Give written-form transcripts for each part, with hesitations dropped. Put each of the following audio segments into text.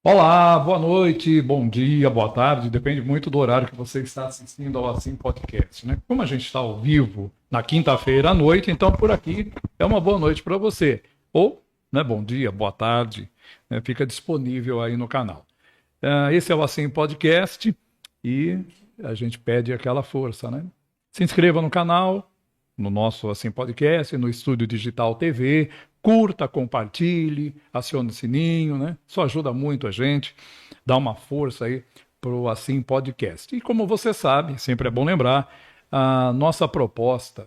Olá, boa noite, bom dia, boa tarde, depende muito do horário que você está assistindo ao Assim Podcast, né? Como a gente está ao vivo na quinta-feira à noite, então por aqui é uma boa noite para você. Ou, né, bom dia, boa tarde, né, fica disponível aí no canal. Esse é o Assim Podcast e a gente pede aquela força, né? Se inscreva no canal, no nosso Assim Podcast, no Estúdio Digital TV, curta, compartilhe, acione o sininho, né? Isso ajuda muito a gente, dá uma força aí pro Assim Podcast. E como você sabe, sempre é bom lembrar, a nossa proposta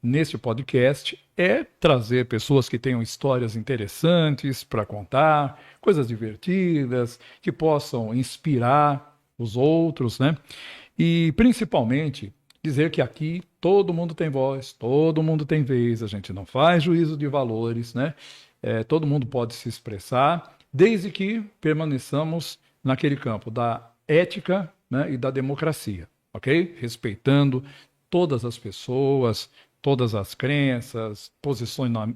neste podcast é trazer pessoas que tenham histórias interessantes para contar, coisas divertidas, que possam inspirar os outros, né? E principalmente dizer que aqui todo mundo tem voz, todo mundo tem vez, a gente não faz juízo de valores, né? Todo mundo pode se expressar, desde que permaneçamos naquele campo da ética, né, e da democracia, ok? Respeitando todas as pessoas, todas as crenças,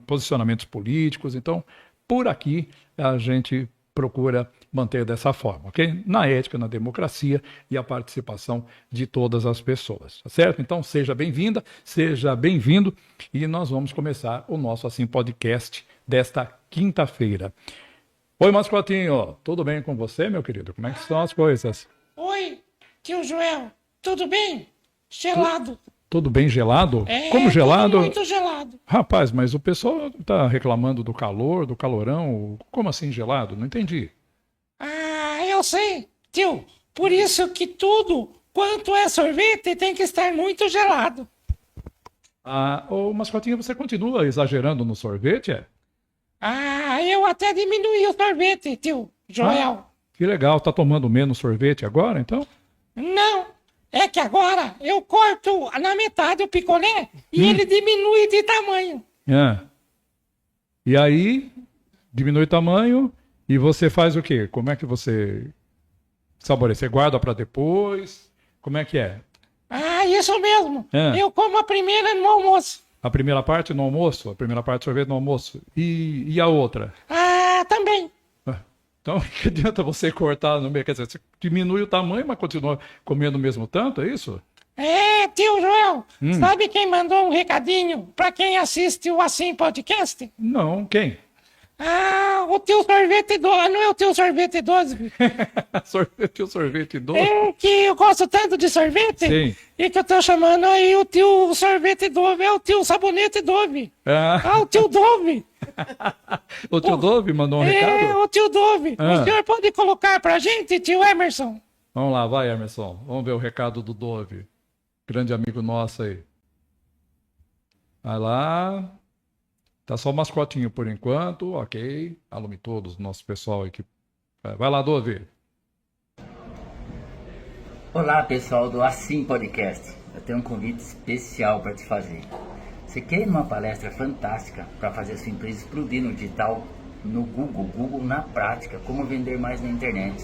posicionamentos políticos. Então, por aqui a gente procura manter dessa forma, ok? Na ética, na democracia e a participação de todas as pessoas, tá certo? Então, seja bem-vinda, seja bem-vindo e nós vamos começar o nosso Assim Podcast desta quinta-feira. Oi, mascotinho, tudo bem com você, meu querido? Como é que estão as coisas? Oi, tio Joel, tudo bem? Tu- Gelado. Tudo bem gelado? Como Tudo gelado? muito gelado. Rapaz, mas o pessoal está reclamando do calor, do calorão. Como assim gelado? Não entendi. Eu sei, tio. Por isso que tudo quanto é sorvete tem que estar muito gelado. Ô, mascotinha, você continua exagerando no sorvete, é? Eu até diminuí o sorvete, tio Ah, Joel. que legal. Tá tomando menos sorvete agora, então? Não, é que agora eu corto na metade o picolé e Hum, ele diminui de tamanho. é. E aí, diminui o tamanho e você faz o quê? Como é que você saboreia? Você guarda para depois? Como é que é? Isso mesmo. É. Eu como a primeira no almoço. A primeira parte no almoço? A primeira parte do sorvete no almoço? E a outra? Também. Ah, então, que adianta você cortar no meio? Quer dizer, você diminui o tamanho, mas continua comendo o mesmo tanto, é isso? Tio Joel, Hum, sabe quem mandou um recadinho pra quem assiste o Assim Podcast? não, quem? O tio Sorvete 12, não é o tio Sorvete 12? Sorvete, o sorvete doce? É que eu gosto tanto de sorvete Sim. e que eu tô chamando aí o tio Sorvete Dove, é o tio Sabonete Dove. Ah, O tio Dove. o tio O- Dove mandou um recado? O tio Dove. O Ah, senhor pode colocar pra gente, tio Emerson? vamos lá, vai, Emerson. Vamos ver o recado do Dove. Grande amigo nosso aí. Vai lá. Tá só o mascotinho por enquanto, ok. Alume todos, nosso pessoal aqui. Vai lá, Dove. Olá pessoal do Assim Podcast, eu tenho um convite especial para te fazer. Você quer ir numa palestra fantástica para fazer a sua empresa explodir no digital, no Google na prática, como vender mais na internet?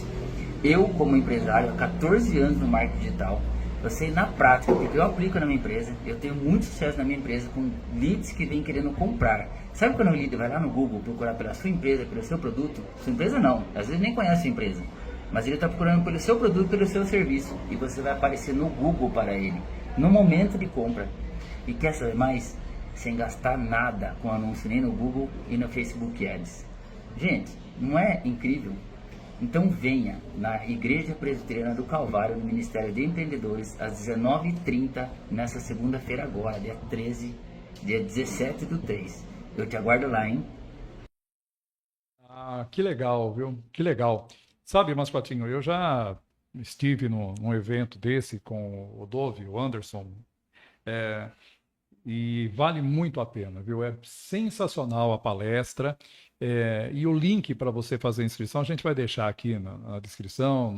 Eu, como empresário, há 14 anos no marketing digital, eu sei na prática, porque eu aplico na minha empresa, eu tenho muito sucesso na minha empresa com leads que vêm querendo comprar. Sabe quando o lead vai lá no Google procurar pela sua empresa, pelo seu produto? Sua empresa não, às vezes nem conhece a sua empresa. Mas ele está procurando pelo seu produto, pelo seu serviço. E você vai aparecer no Google para ele, no momento de compra. E quer saber mais? Sem gastar nada com anúncio nem no Google e no Facebook Ads. Gente, não é incrível? Então venha na Igreja Presbiteriana do Calvário, no Ministério de Empreendedores, às 19h30, nessa segunda-feira agora, dia 13, dia 17/3. Eu te aguardo lá, hein? Que legal, viu? Que legal. Sabe, mascotinho, eu já estive num evento desse com o Dove, o Anderson, e vale muito a pena, viu? É sensacional a palestra. E o link para você fazer a inscrição a gente vai deixar aqui na descrição,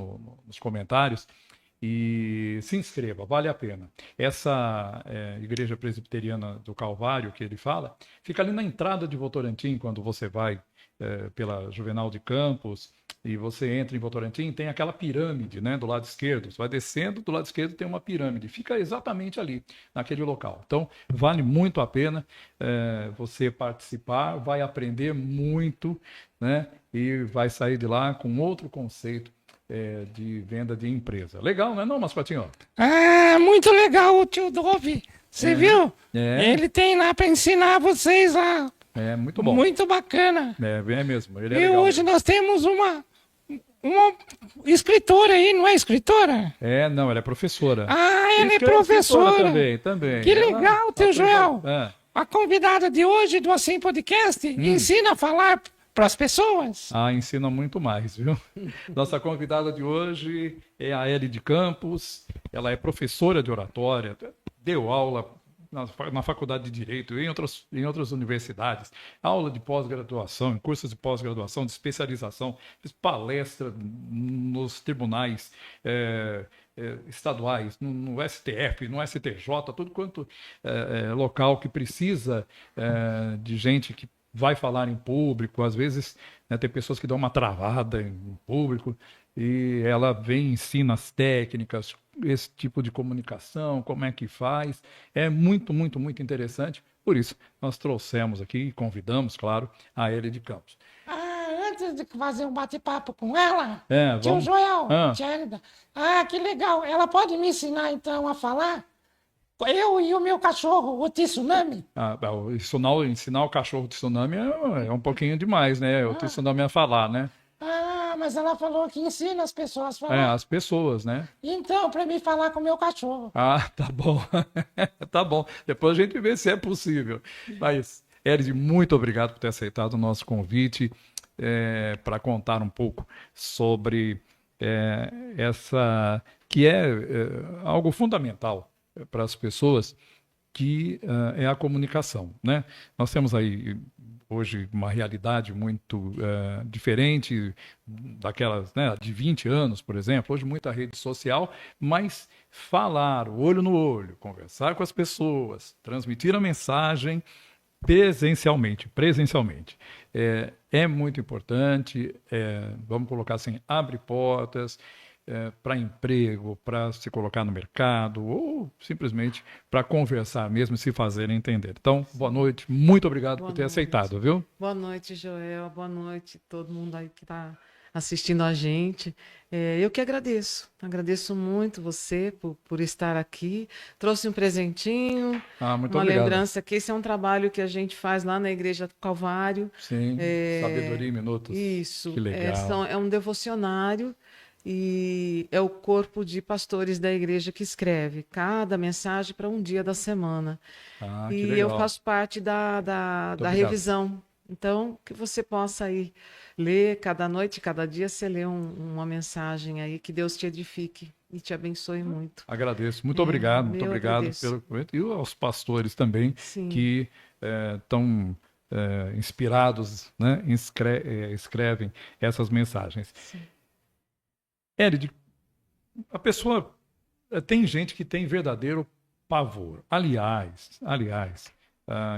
nos comentários. e se inscreva, vale a pena. Essa Igreja Presbiteriana do Calvário que ele fala, fica ali na entrada de Votorantim, quando você vai pela Juvenal de Campos e você entra em Votorantim, tem aquela pirâmide, né, do lado esquerdo. Você vai descendo, do lado esquerdo tem uma pirâmide. Fica exatamente ali, naquele local. Então, vale muito a pena você participar, vai aprender muito, né, e vai sair de lá com outro conceito de venda de empresa. Legal, não é não, Mascotinho? Ah, muito legal o tio Dove. Você viu? Ele tem lá para ensinar vocês lá. É muito bom. Muito bacana. É mesmo. Ele é E legal hoje mesmo. nós temos uma escritora aí, não é escritora? Não, ela é professora. Ah, ela é Escritora professora. também. Que legal, tio Joel. É. A convidada de hoje do Assim Podcast ensina a falar para as pessoas. Ensina muito mais, viu? Nossa convidada de hoje é a Eli de Campos. Ela é professora de oratória, deu aula na Faculdade de Direito e em outras universidades, aula de pós-graduação, em cursos de pós-graduação, de especialização, fez palestra nos tribunais estaduais, no STF, no STJ, tudo quanto local que precisa de gente que vai falar em público, às vezes tem pessoas que dão uma travada em público, e ela vem e ensina as técnicas, esse tipo de comunicação, como é que faz. É muito, muito, muito interessante. Por isso, nós trouxemos aqui e convidamos, claro, a Eli de Campos. Antes de fazer um bate-papo com ela, tio Vamos... Joel, tia Elida, que legal. Ela pode me ensinar, então, a falar? Eu e o meu cachorro, o Tsunami. Ensinar o cachorro Tsunami é um pouquinho demais, né? O Tsunami a falar, né? Mas ela falou que ensina as pessoas a falar. As pessoas, né? Então, para mim falar com o meu cachorro. Tá bom. Tá bom. Depois a gente vê se é possível. Mas, Eri, muito obrigado por ter aceitado o nosso convite para contar um pouco sobre essa... que é algo fundamental para as pessoas, que é a comunicação, né? Nós temos aí hoje uma realidade muito diferente daquelas, né, de 20 anos, por exemplo. Hoje muita rede social, mas falar olho no olho, conversar com as pessoas, transmitir a mensagem presencialmente, é muito importante. Vamos colocar assim, abre portas para emprego, para se colocar no mercado, ou simplesmente para conversar mesmo e se fazer entender. Então, boa noite, muito obrigado por ter aceitado, viu? Boa noite, Joel, boa noite todo mundo aí que está assistindo a gente. Eu que agradeço muito você por estar aqui. Trouxe um presentinho, muito uma obrigado. lembrança que esse é um trabalho que a gente faz lá na Igreja do Calvário. Sim, Sabedoria em Minutos. Isso, que legal. É um devocionário. E é o corpo de pastores da igreja que escreve cada mensagem para um dia da semana. Que e legal. eu faço parte da revisão. Então, que você possa aí ler cada noite, cada dia, você lê uma mensagem aí, que Deus te edifique e te abençoe muito. Agradeço, muito obrigado pelo momento. E aos pastores também, Sim. que estão inspirados, né, escrevem essas mensagens. Sim. Eri, a pessoa tem gente que tem verdadeiro pavor. Aliás,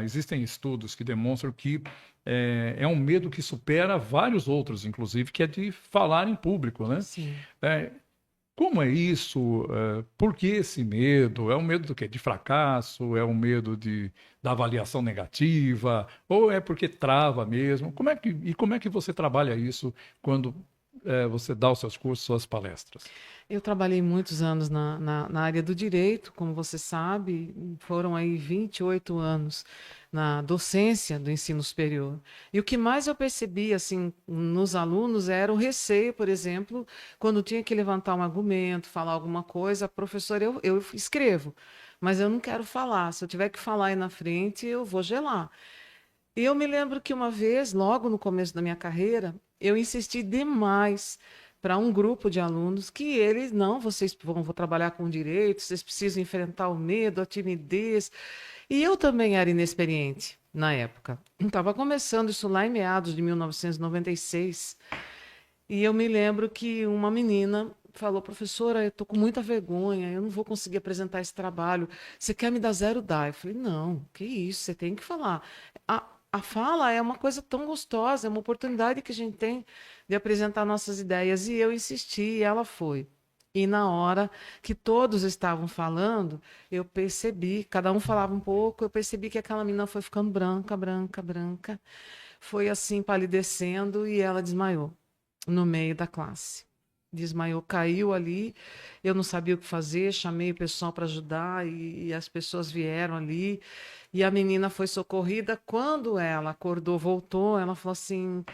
existem estudos que demonstram que é um medo que supera vários outros, inclusive, que é de falar em público, né? Sim. Como é isso? Por que esse medo? É um medo do quê? De fracasso? É um medo da avaliação negativa? Ou é porque trava mesmo? Como é que você trabalha isso quando você dá os seus cursos, suas palestras? Eu trabalhei muitos anos na área do direito, como você sabe, foram aí 28 anos na docência do ensino superior. E o que mais eu percebi assim nos alunos era o receio, por exemplo, quando tinha que levantar um argumento, falar alguma coisa, professor, eu escrevo, mas eu não quero falar. Se eu tiver que falar aí na frente, eu vou gelar. E eu me lembro que uma vez, logo no começo da minha carreira, eu insisti demais para um grupo de alunos que eles, não, vocês vão trabalhar com direito, vocês precisam enfrentar o medo, a timidez. E eu também era inexperiente na época. Estava começando isso lá em meados de 1996. E eu me lembro que uma menina falou, professora, eu tô com muita vergonha, eu não vou conseguir apresentar esse trabalho. Você quer me dar 0 eu falei, não, que isso, você tem que falar. A fala é uma coisa tão gostosa, é uma oportunidade que a gente tem de apresentar nossas ideias. E eu insisti, e ela foi. E na hora que todos estavam falando, eu percebi, cada um falava um pouco, eu percebi que aquela menina foi ficando branca, branca, branca. Foi assim, palidecendo, e ela desmaiou no meio da classe. Desmaiou, caiu ali, eu não sabia o que fazer, chamei o pessoal para ajudar e as pessoas vieram ali e a menina foi socorrida. Quando ela acordou, voltou, ela falou assim: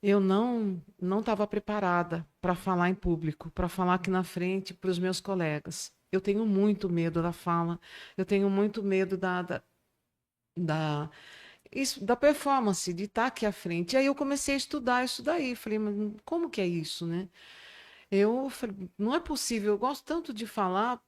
eu não estava preparada para falar em público, para falar aqui na frente para os meus colegas. Eu tenho muito medo da fala, eu tenho muito medo da, da performance, de estar aqui à frente. E aí eu comecei a estudar isso daí. Falei, mas como que é isso, né? Eu falei, não é possível, eu gosto tanto de falar.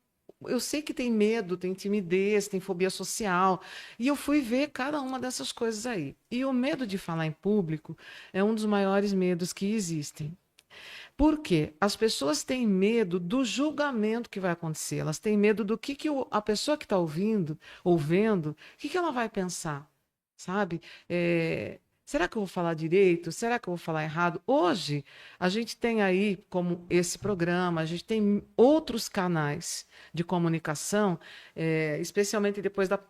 Eu sei que tem medo, tem timidez, tem fobia social. E eu fui ver cada uma dessas coisas aí. E o medo de falar em público é um dos maiores medos que existem. Por quê? As pessoas têm medo do julgamento que vai acontecer. Elas têm medo do que a pessoa que está ouvindo, ou vendo, o que ela vai pensar, sabe? Será que eu vou falar direito? Será que eu vou falar errado? Hoje, a gente tem aí, como esse programa, a gente tem outros canais de comunicação, especialmente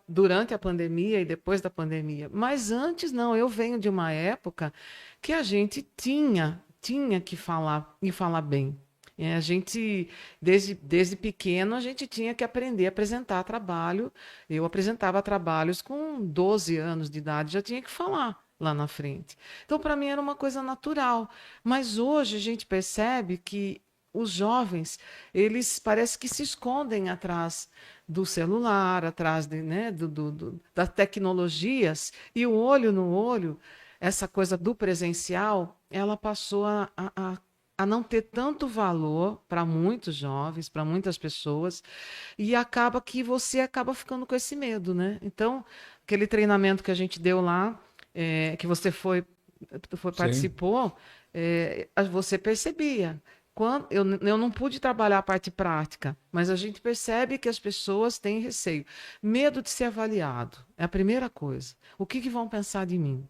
durante a pandemia e depois da pandemia. Mas antes, não. Eu venho de uma época que a gente tinha que falar e falar bem. A gente, desde pequeno, a gente tinha que aprender a apresentar trabalho. Eu apresentava trabalhos com 12 anos de idade, já tinha que falar lá na frente. Então, para mim, era uma coisa natural. Mas hoje a gente percebe que os jovens, eles parece que se escondem atrás do celular, atrás das tecnologias, e o olho no olho, essa coisa do presencial, ela passou a não ter tanto valor para muitos jovens, para muitas pessoas, e acaba que você acaba ficando com esse medo, né? Então, aquele treinamento que a gente deu lá, que você participou, você percebia. Eu não pude trabalhar a parte prática, mas a gente percebe que as pessoas têm receio. Medo de ser avaliado é a primeira coisa. O que vão pensar de mim?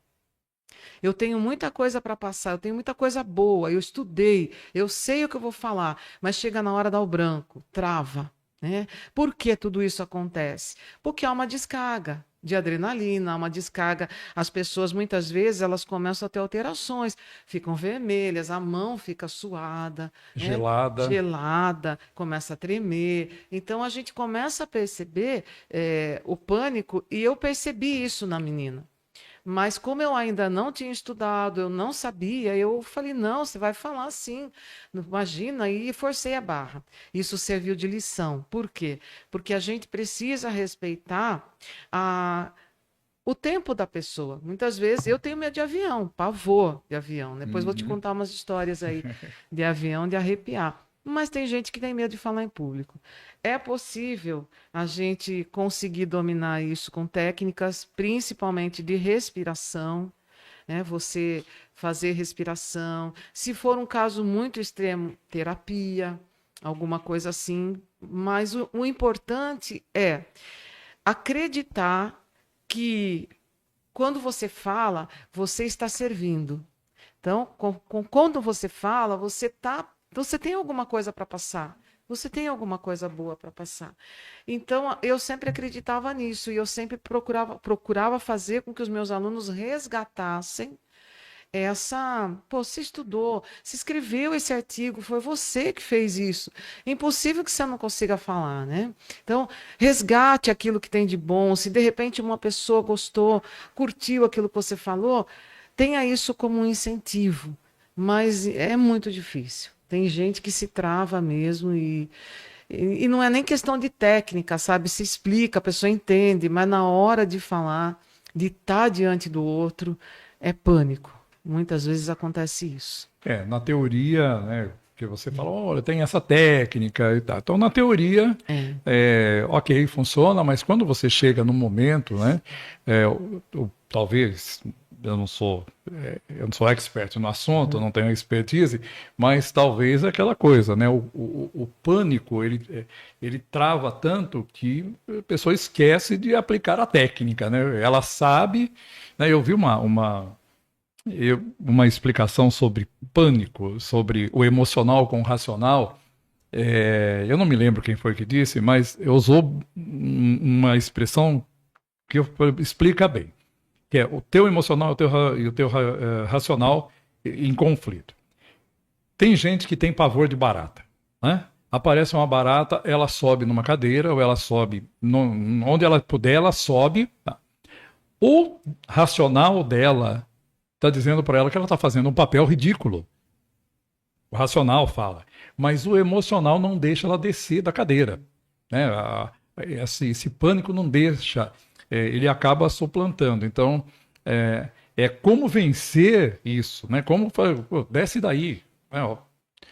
Eu tenho muita coisa para passar, eu tenho muita coisa boa, eu estudei, eu sei o que eu vou falar, mas chega na hora dá o branco, trava, né? Por que tudo isso acontece? Porque há uma descarga de adrenalina, há uma descarga. As pessoas, muitas vezes, elas começam a ter alterações, ficam vermelhas, a mão fica suada, gelada, gelada, começa a tremer. Então, a gente começa a perceber o pânico, e eu percebi isso na menina. Mas como eu ainda não tinha estudado, eu não sabia, eu falei, não, você vai falar sim, imagina, e forcei a barra. Isso serviu de lição. Por quê? Porque a gente precisa respeitar o tempo da pessoa. Muitas vezes eu tenho medo de avião, pavor de avião. Depois vou te contar umas histórias aí de avião, de arrepiar. Mas tem gente que tem medo de falar em público. É possível a gente conseguir dominar isso com técnicas, principalmente de respiração, né? Você fazer respiração. Se for um caso muito extremo, terapia, alguma coisa assim. Mas o importante é acreditar que quando você fala, você está servindo. Então, quando você fala, você tem alguma coisa para passar. Você tem alguma coisa boa para passar. Então, eu sempre acreditava nisso e eu sempre procurava fazer com que os meus alunos resgatassem você estudou, você escreveu esse artigo, foi você que fez isso. É impossível que você não consiga falar, né? Então, resgate aquilo que tem de bom. Se de repente uma pessoa gostou, curtiu aquilo que você falou, tenha isso como um incentivo. Mas é muito difícil. Tem gente que se trava mesmo e não é nem questão de técnica, sabe? Se explica, a pessoa entende, mas na hora de falar, de estar diante do outro, é pânico. Muitas vezes acontece isso. Na teoria, né, que você fala, olha, tem essa técnica e tal. Então, na teoria, ok, funciona, mas quando você chega no momento, né, talvez eu não sou expert no assunto, eu não tenho expertise, mas talvez é aquela coisa, né? O pânico, ele trava tanto que a pessoa esquece de aplicar a técnica, né? Ela sabe, né? Eu vi uma explicação sobre pânico, sobre o emocional com o racional. Eu não me lembro quem foi que disse, mas usou uma expressão que explica bem, que é o teu emocional e o teu racional em conflito. Tem gente que tem pavor de barata, né? Aparece uma barata, ela sobe numa cadeira, ou ela sobe, onde ela puder, ela sobe. Tá? O racional dela está dizendo para ela que ela está fazendo um papel ridículo. O racional fala, mas o emocional não deixa ela descer da cadeira, né? Esse pânico não deixa, ele acaba suplantando. Então, é como vencer isso, né? Como pô, desce daí, né?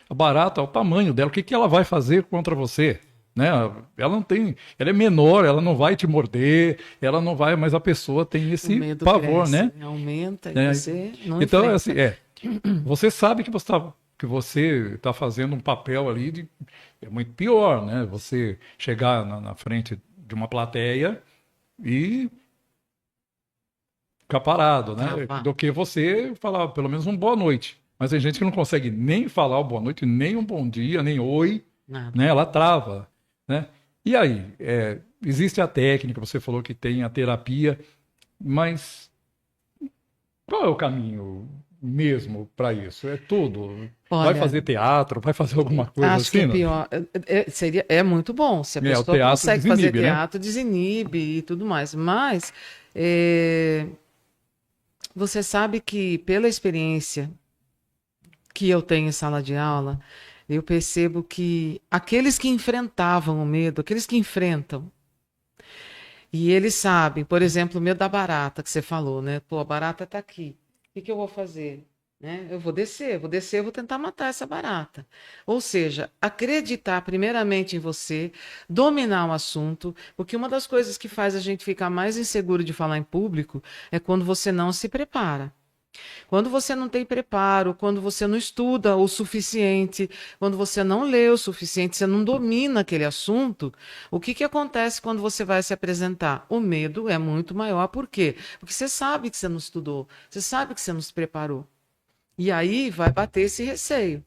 A barata, o tamanho dela, o que ela vai fazer contra você? Né? Ela não tem, ela é menor, ela não vai te morder, ela não vai, mas a pessoa tem esse pavor, cresce, né? aumenta e você não Então, enfrenta. assim, você sabe que você está fazendo um papel ali é muito pior, né? Você chegar na frente de uma plateia e ficar parado, né? Travar. Do que você falar pelo menos um boa noite. Mas tem gente que não consegue nem falar o boa noite, nem um bom dia, nem oi, Nada. né? Ela trava, né? E aí, existe a técnica, você falou que tem a terapia, mas qual é o caminho mesmo para isso? É tudo? Vai Olha, fazer teatro? Vai fazer alguma coisa acho que assim? é Não? pior. É muito bom. Se a O pessoa teatro consegue fazer desinibe, né? teatro, desinibe e tudo mais. Mas você sabe que, pela experiência que eu tenho em sala de aula, eu percebo que aqueles que enfrentavam o medo, aqueles que enfrentam, e eles sabem, por exemplo, o medo da barata que você falou, né? Pô, a barata está aqui. O que eu vou fazer? Né? Eu vou descer, vou tentar matar essa barata. Ou seja, acreditar primeiramente em você, dominar o assunto, porque uma das coisas que faz a gente ficar mais inseguro de falar em público é quando você não se prepara. Quando você não tem preparo, quando você não estuda o suficiente, quando você não lê o suficiente, você não domina aquele assunto, o que acontece quando você vai se apresentar? O medo é muito maior. Por quê? Porque você sabe que você não estudou, você sabe que você não se preparou. E aí vai bater esse receio.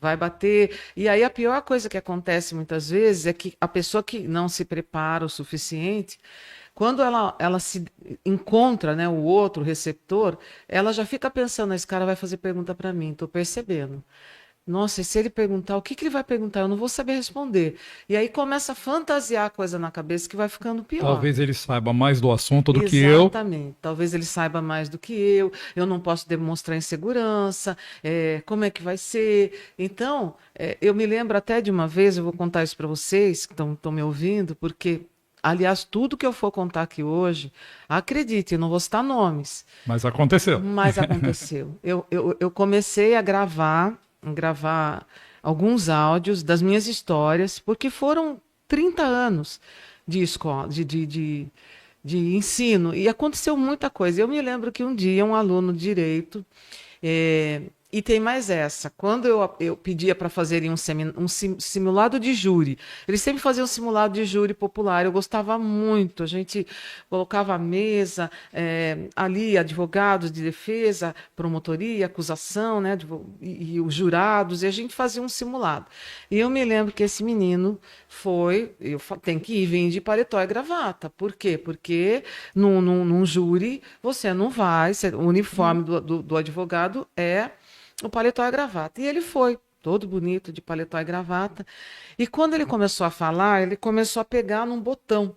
Vai bater. E aí a pior coisa que acontece muitas vezes é que a pessoa que não se prepara o suficiente, quando ela se encontra, né, o outro receptor, ela já fica pensando, esse cara vai fazer pergunta para mim, estou percebendo. Nossa, e se ele perguntar, o que ele vai perguntar? Eu não vou saber responder. E aí começa a fantasiar a coisa na cabeça que vai ficando pior. Talvez ele saiba mais do assunto do que eu. Exatamente. Talvez ele saiba mais do que eu não posso demonstrar insegurança, como é que vai ser? Então, eu me lembro até de uma vez, eu vou contar isso para vocês que estão me ouvindo, porque, aliás, tudo que eu for contar aqui hoje, acredite, eu não vou citar nomes, Mas aconteceu. mas aconteceu. Eu comecei a gravar alguns áudios das minhas histórias, porque foram 30 anos de escola, de ensino, e aconteceu muita coisa. Eu me lembro que um dia um aluno de direito, e tem mais essa, quando eu pedia para fazerem um simulado de júri, eles sempre faziam um simulado de júri popular, eu gostava muito, a gente colocava a mesa, ali advogados de defesa, promotoria, acusação, né, e os jurados, e a gente fazia um simulado. E eu me lembro que esse menino tem que vir de paletó e gravata. Por quê? Porque num júri você não vai, o uniforme do advogado é o paletó e a gravata. E ele foi, todo bonito, de paletó e gravata. E quando ele começou a falar, ele começou a pegar num botão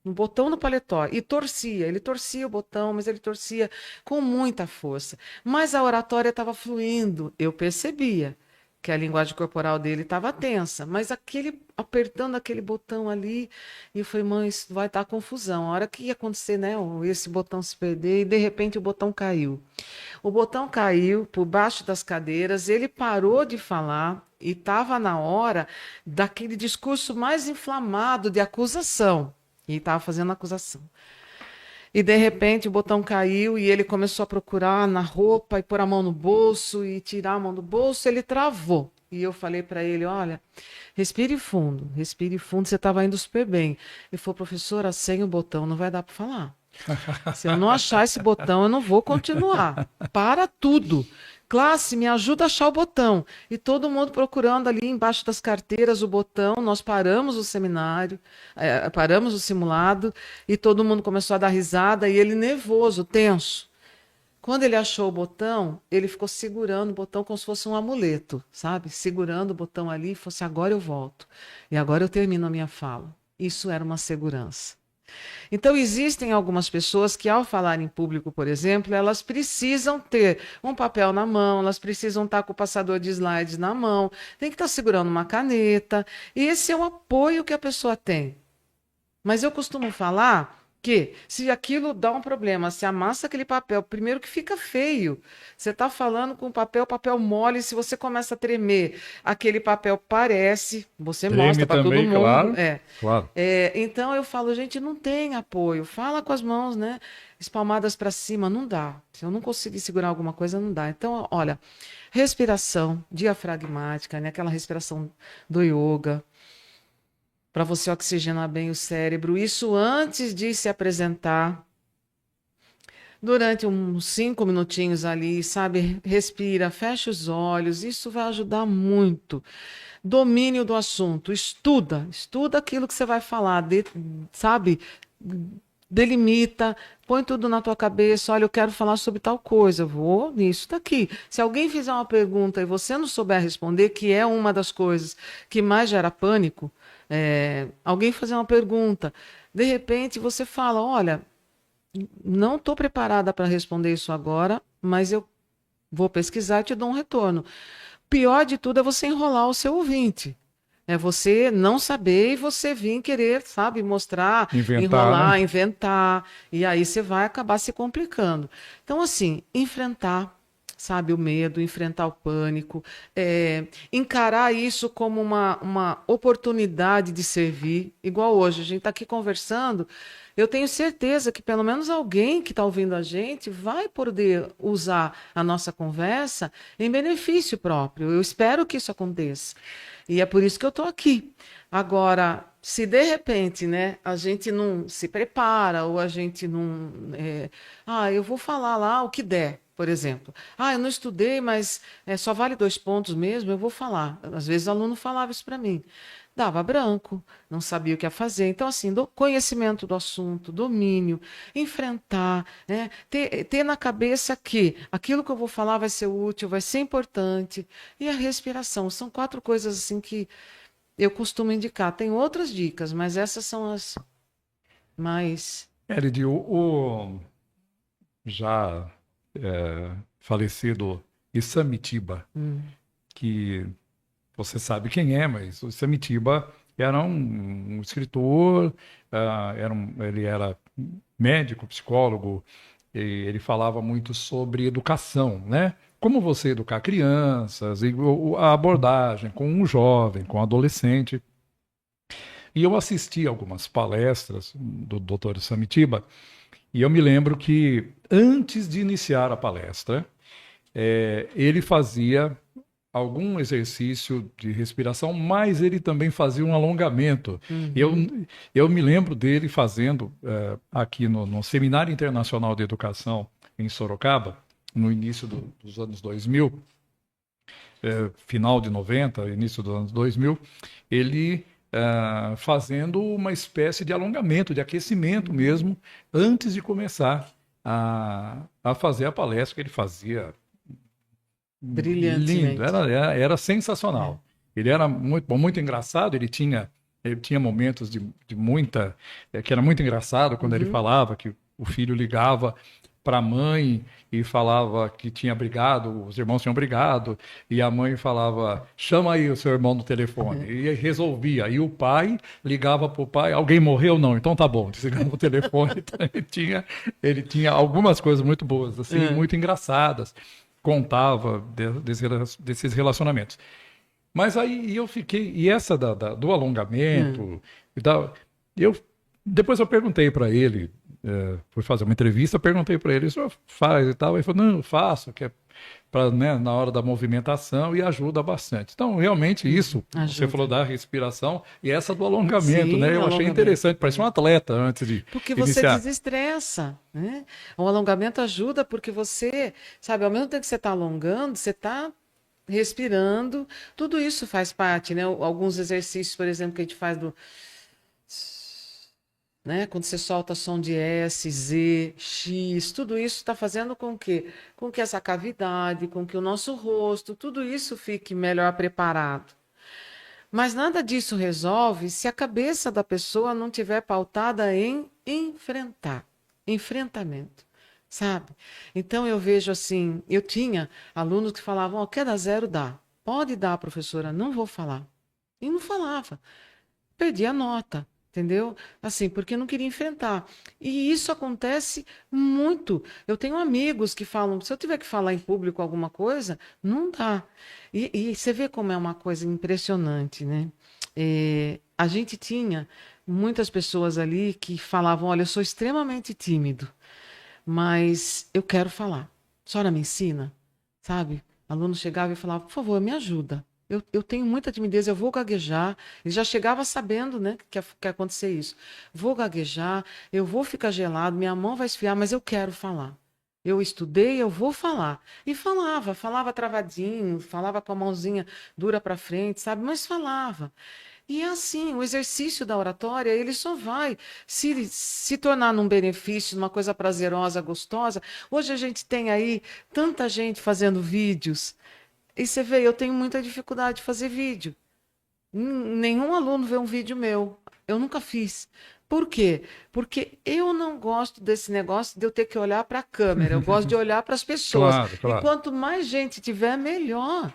no paletó, e torcia. Ele torcia o botão, mas ele torcia com muita força. Mas a oratória estava fluindo, eu percebia que a linguagem corporal dele estava tensa, mas apertando aquele botão ali, e eu falei, mãe, isso vai dar confusão. A hora que ia acontecer, né, esse botão se perder, e de repente o botão caiu. O botão caiu por baixo das cadeiras, ele parou de falar e estava na hora daquele discurso mais inflamado de acusação. E estava fazendo acusação. E de repente o botão caiu e ele começou a procurar na roupa e pôr a mão no bolso e tirar a mão do bolso, ele travou. E eu falei para ele, olha, respire fundo, você estava indo super bem. Ele falou, professora, sem o botão não vai dar para falar. Se eu não achar esse botão, eu não vou continuar. Para tudo. Classe, me ajuda a achar o botão. E todo mundo procurando ali embaixo das carteiras o botão. Nós paramos o seminário, paramos o simulado, e todo mundo começou a dar risada, e ele nervoso, tenso. Quando ele achou o botão, ele ficou segurando o botão como se fosse um amuleto, sabe? Segurando o botão ali e fosse, agora eu volto. E agora eu termino a minha fala. Isso era uma segurança. Então, existem algumas pessoas que, ao falar em público, por exemplo, elas precisam ter um papel na mão, elas precisam estar com o passador de slides na mão, tem que estar segurando uma caneta. E esse é o apoio que a pessoa tem. Mas eu costumo falar que se aquilo dá um problema, se amassa aquele papel, primeiro que fica feio. Você está falando com papel mole, se você começa a tremer, aquele papel parece, você Treme mostra para todo também, mundo. claro. É. Claro. Então eu falo, gente, não tem apoio. Fala com as mãos, né? Espalmadas para cima, não dá. Se eu não conseguir segurar alguma coisa, não dá. Então, olha, respiração diafragmática, né? Aquela respiração do yoga, para você oxigenar bem o cérebro. Isso antes de se apresentar. Durante uns 5 minutinhos ali, sabe? Respira, fecha os olhos. Isso vai ajudar muito. Domínio do assunto. Estuda aquilo que você vai falar, sabe? Delimita, põe tudo na tua cabeça. Olha, eu quero falar sobre tal coisa, eu vou nisso daqui. Se alguém fizer uma pergunta e você não souber responder, que é uma das coisas que mais gera pânico, alguém fazer uma pergunta, de repente você fala, olha, não estou preparada para responder isso agora, mas eu vou pesquisar e te dou um retorno. Pior de tudo é você enrolar o seu ouvinte. É você não saber e você vir querer, sabe, mostrar, Inventar, enrolar, né? inventar. E aí você vai acabar se complicando. Então, assim, enfrentar, sabe, o medo, enfrentar o pânico, encarar isso como uma oportunidade de servir. Igual hoje, a gente está aqui conversando. Eu tenho certeza que pelo menos alguém que está ouvindo a gente vai poder usar a nossa conversa em benefício próprio. Eu espero que isso aconteça. E é por isso que eu estou aqui. Agora, se de repente, né, a gente não se prepara ou a gente não... eu vou falar lá o que der, por exemplo. Eu não estudei, mas só vale 2 pontos mesmo, eu vou falar. Às vezes o aluno falava isso para mim. Dava branco, não sabia o que ia fazer. Então, assim, conhecimento do assunto, domínio, enfrentar, né? Ter na cabeça que aquilo que eu vou falar vai ser útil, vai ser importante. E a respiração. São 4 coisas assim que eu costumo indicar. Tem outras dicas, mas essas são as mais... Elide, o já falecido Isamitiba, que... Você sabe quem é, mas o Samitiba era um escritor, ele era médico, psicólogo, e ele falava muito sobre educação, né? Como você educar crianças, e a abordagem com um jovem, com um adolescente. E eu assisti algumas palestras do Dr. Samitiba, e eu me lembro que antes de iniciar a palestra, ele fazia algum exercício de respiração, mas ele também fazia um alongamento. Eu me lembro dele fazendo aqui no Seminário Internacional de Educação em Sorocaba, no início dos anos 2000, final de 90, início dos anos 2000, ele fazendo uma espécie de alongamento, de aquecimento mesmo, antes de começar a fazer a palestra que ele fazia. Brilhantemente. Lindo, era sensacional. Ele era muito bom, muito engraçado. Ele tinha momentos de muita... que era muito engraçado quando ele falava que o filho ligava para a mãe e falava que tinha brigado, os irmãos tinham brigado, e a mãe falava, chama aí o seu irmão no telefone, e resolvia. E o pai ligava para o pai, alguém morreu? Não, então tá bom, desligava o telefone. Então, ele tinha algumas coisas muito boas, assim, muito engraçadas. Contava desses relacionamentos. Mas aí eu fiquei... E essa do alongamento... depois eu perguntei para ele fui fazer uma entrevista, perguntei para ele, o senhor faz e tal? Ele falou, não, eu faço, que é pra, né, na hora da movimentação e ajuda bastante. Então, realmente isso, você Ajuda. falou da respiração e essa do alongamento, Sim, né? Eu achei alongamento. interessante, parece um atleta antes de Porque você iniciar. desestressa, né? O alongamento ajuda porque você, sabe, ao mesmo tempo que você está alongando, você está respirando, tudo isso faz parte, né? Alguns exercícios, por exemplo, que a gente faz do, né? Quando você solta som de S, Z, X, tudo isso está fazendo com que essa cavidade, com que o nosso rosto, tudo isso fique melhor preparado. Mas nada disso resolve se a cabeça da pessoa não tiver pautada em enfrentamento, sabe? Então eu vejo assim, eu tinha alunos que falavam, ó, quer dar zero, dá. Pode dar, professora, não vou falar. E não falava. Perdi a nota, entendeu? Assim, porque não queria enfrentar. E isso acontece muito. Eu tenho amigos que falam, se eu tiver que falar em público alguma coisa, não dá. E você vê como é uma coisa impressionante, né? A gente tinha muitas pessoas ali que falavam, olha, eu sou extremamente tímido, mas eu quero falar. A senhora me ensina, sabe? Aluno chegava e falava, por favor, me ajuda. Eu tenho muita timidez, eu vou gaguejar. Ele já chegava sabendo, né, que ia acontecer isso. Vou gaguejar, eu vou ficar gelado, minha mão vai esfriar, mas eu quero falar. Eu estudei, eu vou falar. E falava travadinho, falava com a mãozinha dura para frente, sabe? Mas falava. E é assim, o exercício da oratória, ele só vai se tornar num benefício, numa coisa prazerosa, gostosa. Hoje a gente tem aí tanta gente fazendo vídeos. E você vê, eu tenho muita dificuldade de fazer vídeo. Nenhum aluno vê um vídeo meu. Eu nunca fiz. Por quê? Porque eu não gosto desse negócio de eu ter que olhar para a câmera. Eu gosto de olhar para as pessoas. Claro, claro. E quanto mais gente tiver, melhor.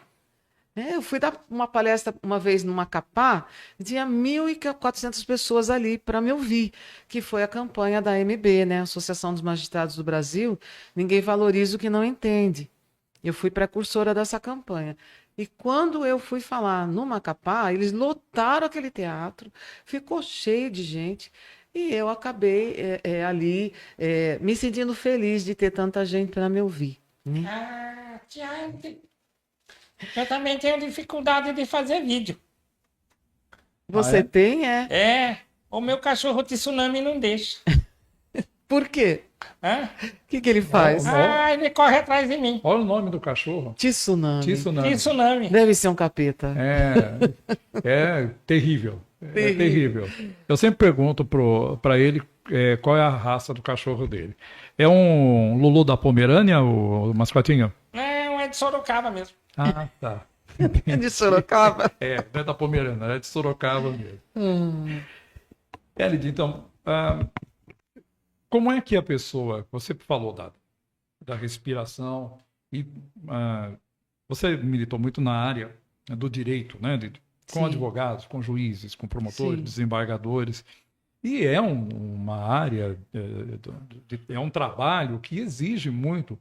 Eu fui dar uma palestra uma vez numa Macapá, tinha 1.400 pessoas ali para me ouvir, que foi a campanha da AMB, né? Associação dos Magistrados do Brasil. Ninguém valoriza o que não entende. Eu fui precursora dessa campanha. E quando eu fui falar no Macapá, eles lotaram aquele teatro, ficou cheio de gente, e eu acabei ali me sentindo feliz de ter tanta gente para me ouvir, né? Ah, Tiago, eu também tenho dificuldade de fazer vídeo. Você é? tem, O meu cachorro tsunami não deixa. Por quê? Hã? O que ele faz? Ele corre atrás de mim. Olha o nome do cachorro. Tsunami. Tsunami. Tsunami. Deve ser um capeta. É terrível. É terrível. Eu sempre pergunto para ele qual é a raça do cachorro dele. É um Lulu da Pomerânia, o mascotinho? Não, é de Sorocaba mesmo. Ah, tá. De Sorocaba. Não é da Pomerânia, é de Sorocaba mesmo. Elid, então, como é que a pessoa, você falou da respiração, e você militou muito na área do direito, né? Com Sim. advogados, com juízes, com promotores, Sim. desembargadores. E é uma área, é um trabalho que exige muito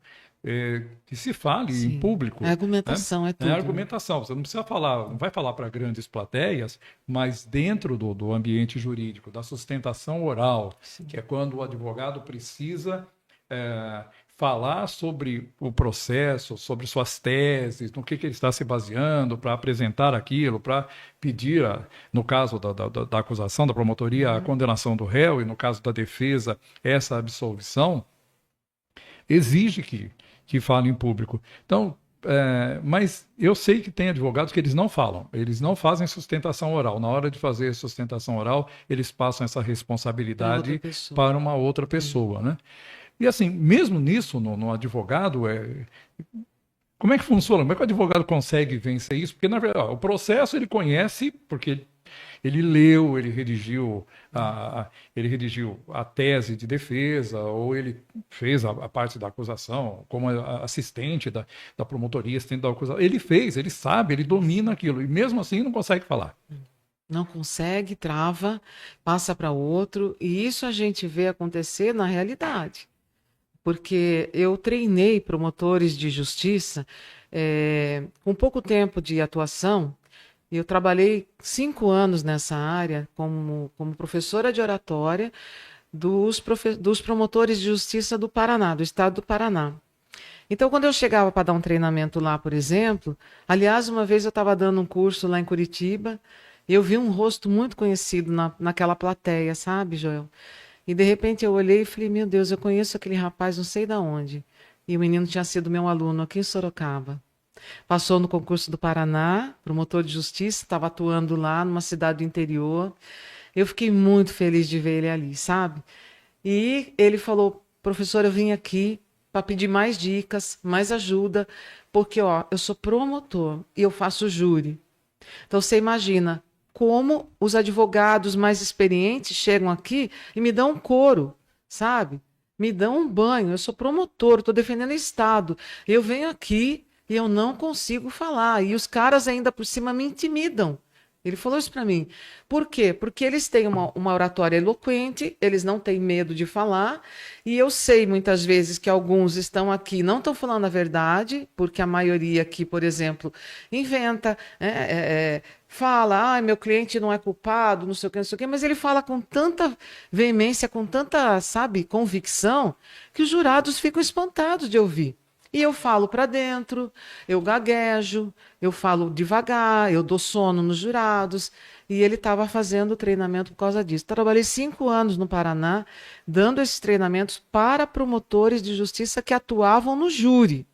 que se fale em Sim. público. A argumentação é tudo. É argumentação. Você não precisa falar, não vai falar para grandes plateias, mas dentro do ambiente jurídico, da sustentação oral, Sim. que é quando o advogado precisa falar sobre o processo, sobre suas teses, no que ele está se baseando para apresentar aquilo, para pedir, no caso da acusação, da promotoria, a condenação do réu, e no caso da defesa, essa absolvição, exige que fale em público. Então, mas eu sei que tem advogados que eles não falam, eles não fazem sustentação oral. Na hora de fazer sustentação oral, eles passam essa responsabilidade para uma outra pessoa, né? E assim, mesmo nisso, no advogado, como é que funciona? Como é que o advogado consegue vencer isso? Porque, na verdade, o processo ele conhece, porque ele leu, ele redigiu a tese de defesa, ou ele fez a parte da acusação, como assistente da promotoria, assistente da acusação. Ele fez, ele sabe, ele domina aquilo, e mesmo assim não consegue falar. Não consegue, trava, passa para outro, e isso a gente vê acontecer na realidade. Porque eu treinei promotores de justiça com pouco tempo de atuação. Eu trabalhei 5 anos nessa área como professora de oratória, dos promotores de justiça do Paraná, do estado do Paraná. Então, quando eu chegava para dar um treinamento lá, por exemplo, aliás, uma vez eu estava dando um curso lá em Curitiba, e eu vi um rosto muito conhecido naquela plateia, sabe, Joel? E de repente eu olhei e falei, meu Deus, eu conheço aquele rapaz, não sei de onde. E o menino tinha sido meu aluno aqui em Sorocaba. Passou no concurso do Paraná, promotor de justiça, estava atuando lá numa cidade do interior. Eu fiquei muito feliz de ver ele ali, sabe? E ele falou, professor, eu vim aqui para pedir mais dicas, mais ajuda, porque ó, eu sou promotor e eu faço júri. Então você imagina como os advogados mais experientes chegam aqui e me dão um coro, sabe? Me dão um banho. Eu sou promotor, estou defendendo o Estado. Eu venho aqui e eu não consigo falar. E os caras ainda por cima me intimidam. Ele falou isso para mim. Por quê? Porque eles têm uma oratória eloquente, eles não têm medo de falar, e eu sei muitas vezes que alguns estão aqui e não estão falando a verdade, porque a maioria aqui, por exemplo, inventa, fala, meu cliente não é culpado, não sei o que, não sei o que, mas ele fala com tanta veemência, com tanta, sabe, convicção, que os jurados ficam espantados de ouvir. E eu falo para dentro, eu gaguejo, eu falo devagar, eu dou sono nos jurados. E ele estava fazendo o treinamento por causa disso. Trabalhei 5 anos no Paraná, dando esses treinamentos para promotores de justiça que atuavam no júri.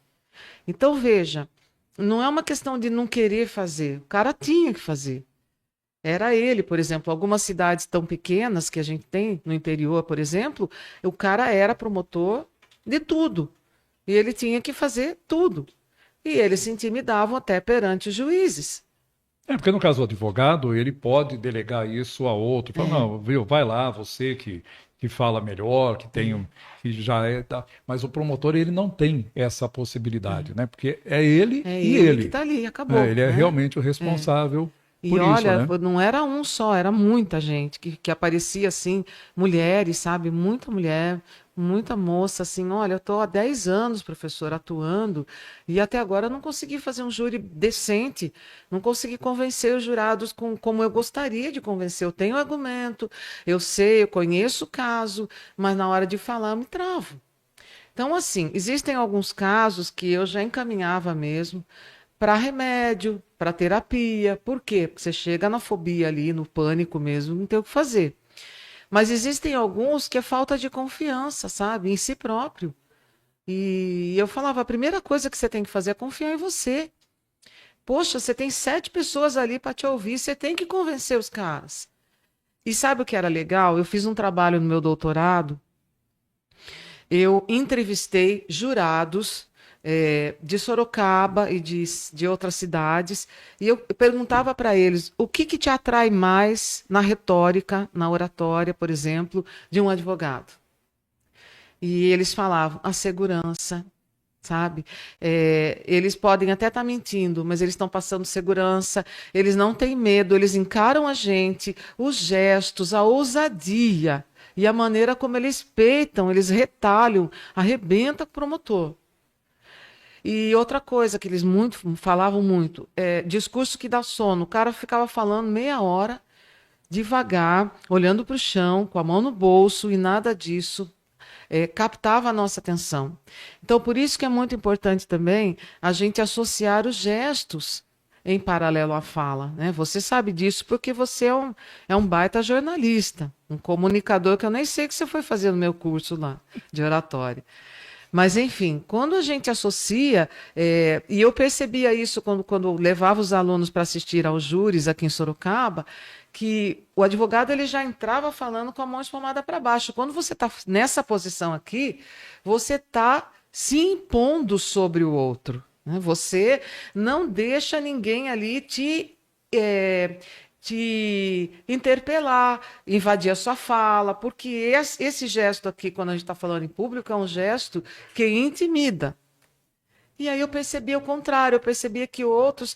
Então, veja, não é uma questão de não querer fazer, o cara tinha que fazer. Era ele, por exemplo, algumas cidades tão pequenas que a gente tem no interior, por exemplo, o cara era promotor de tudo. E ele tinha que fazer tudo. E eles se intimidavam até perante os juízes. Porque no caso do advogado, ele pode delegar isso a outro. Fala, não, viu, vai lá, você que fala melhor, que tem, que já é... Mas o promotor, ele não tem essa possibilidade, né? Porque é ele e ele. Que está ali, acabou. Ele é realmente o responsável E por olha, isso, né? não era um só, era muita gente que aparecia assim, mulheres, sabe? Muita mulher, muita moça, assim, olha, eu estou há 10 anos, professor, atuando, e até agora eu não consegui fazer um júri decente, não consegui convencer os jurados como eu gostaria de convencer. Eu tenho argumento, eu sei, eu conheço o caso, mas na hora de falar eu me travo. Então, assim, existem alguns casos que eu já encaminhava mesmo para remédio, para terapia. Por quê? Porque você chega na fobia ali, no pânico mesmo, não tem o que fazer. Mas existem alguns que é falta de confiança, sabe? Em si próprio. E eu falava, a primeira coisa que você tem que fazer é confiar em você. Poxa, você tem 7 pessoas ali para te ouvir, você tem que convencer os caras. E sabe o que era legal? Eu fiz um trabalho no meu doutorado, eu entrevistei jurados de Sorocaba e de outras cidades, e eu perguntava para eles o que te atrai mais na retórica, na oratória, por exemplo, de um advogado. E eles falavam a segurança, sabe? Eles podem até estar mentindo, mas eles estão passando segurança, eles não têm medo, eles encaram a gente, os gestos, a ousadia e a maneira como eles peitam, eles retalham, arrebenta o promotor. E outra coisa que eles falavam muito, discurso que dá sono. O cara ficava falando meia hora, devagar, olhando para o chão, com a mão no bolso, e nada disso captava a nossa atenção. Então, por isso que é muito importante também a gente associar os gestos em paralelo à fala, né? Você sabe disso porque você é um baita jornalista, um comunicador que eu nem sei o que você foi fazer no meu curso lá de oratória. Mas, enfim, quando a gente associa, e eu percebia isso quando levava os alunos para assistir aos júris aqui em Sorocaba, que o advogado ele já entrava falando com a mão espalmada para baixo. Quando você está nessa posição aqui, você está se impondo sobre o outro, né? Você não deixa ninguém ali te interpelar, invadir a sua fala, porque esse gesto aqui, quando a gente está falando em público, é um gesto que intimida. E aí eu percebi o contrário, eu percebia que outros,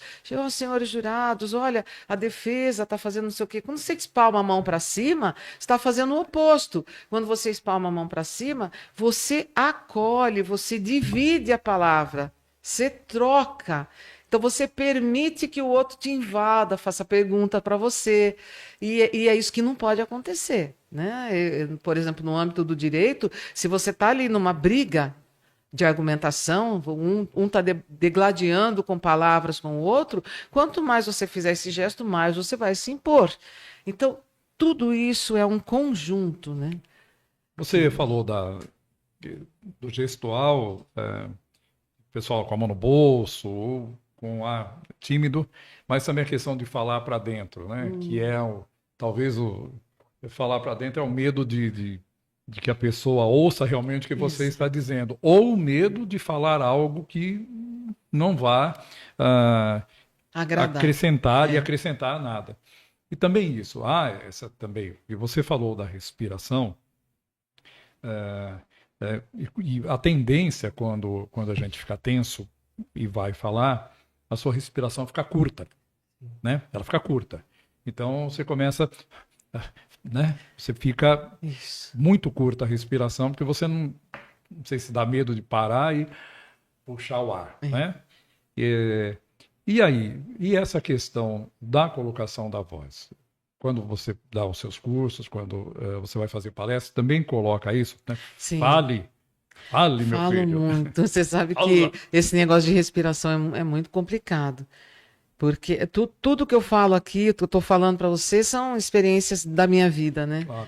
senhores jurados, olha, a defesa está fazendo não sei o quê. Quando você espalma a mão para cima, está fazendo o oposto. Quando você espalma a mão para cima, você acolhe, você divide a palavra, você troca. Então você permite que o outro te invada, faça pergunta para você, e é isso que não pode acontecer, né? Por exemplo, no âmbito do direito, se você está ali numa briga de argumentação, um está degladiando com palavras com o outro, quanto mais você fizer esse gesto, mais você vai se impor. Então, tudo isso é um conjunto, né? Você falou do gestual, pessoal com a mão no bolso, ou com ar tímido, mas também a questão de falar para dentro, né? Que é talvez falar para dentro é o medo de que a pessoa ouça realmente o que você Isso. está dizendo, ou o medo de falar algo que não vá Agradar. acrescentar e É. acrescentar nada. E também isso, essa também, e você falou da respiração, e a tendência quando a gente fica tenso e vai falar, a sua respiração fica curta, né? Ela fica curta. Então você começa, né? Você fica Isso. muito curta a respiração, porque você não sei se dá medo de parar e puxar o ar, né? E aí, e essa questão da colocação da voz? Quando você dá os seus cursos, quando você vai fazer palestra, também coloca isso, né? Sim. Fale, meu Falo filho. muito. Você sabe Fala. que esse negócio de respiração é muito complicado. Porque tudo que eu falo aqui, que eu estou falando para você, são experiências da minha vida, né? Claro.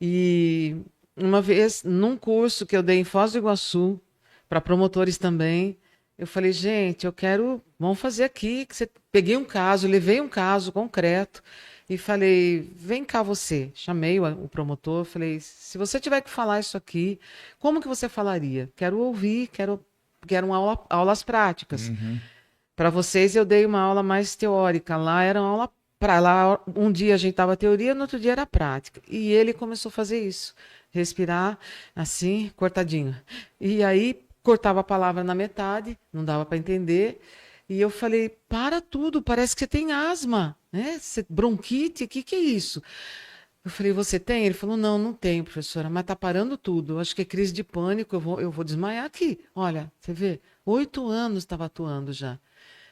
E uma vez, num curso que eu dei em Foz do Iguaçu, para promotores também, eu falei, gente, vamos fazer aqui. Peguei um caso, levei um caso concreto e falei, vem cá você. Chamei o promotor, falei, se você tiver que falar isso aqui, como que você falaria? Quero ouvir, quero aulas práticas. Para vocês, eu dei uma aula mais teórica. Lá era uma aula para lá. Um dia a gente tava teoria, no outro dia era prática. E ele começou a fazer isso, respirar assim, cortadinho. E aí cortava a palavra na metade, não dava para entender. E eu falei: para tudo, parece que você tem asma, né? Bronquite, o que é isso? Eu falei: você tem? Ele falou: não, não tenho, professora, mas tá parando tudo. Eu acho que é crise de pânico, eu vou desmaiar aqui. Olha, você vê, 8 anos estava atuando já.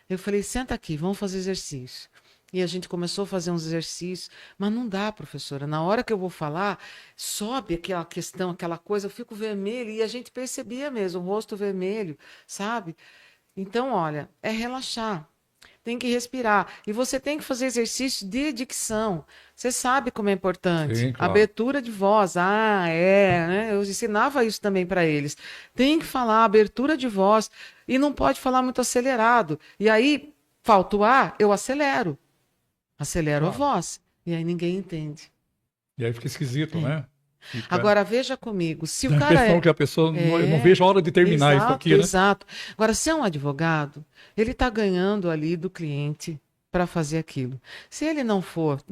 Eu falei, senta aqui, vamos fazer exercício. E a gente começou a fazer uns exercícios, mas não dá, professora. Na hora que eu vou falar, sobe aquela questão, aquela coisa, eu fico vermelho, e a gente percebia mesmo, o rosto vermelho, sabe? Então, olha, é relaxar. Tem que respirar. E você tem que fazer exercício de dicção. Você sabe como é importante. Sim, claro. Abertura de voz. Né? Eu ensinava isso também para eles. Tem que falar abertura de voz. E não pode falar muito acelerado. E aí, falta o ar, eu acelero. Acelero a voz. E aí ninguém entende. E aí fica esquisito, né? Agora, veja comigo. Se Dá o a cara impressão que a pessoa não veja a hora de terminar isso aqui, né? Exato. Agora, se é um advogado, ele está ganhando ali do cliente para fazer aquilo. Se ele não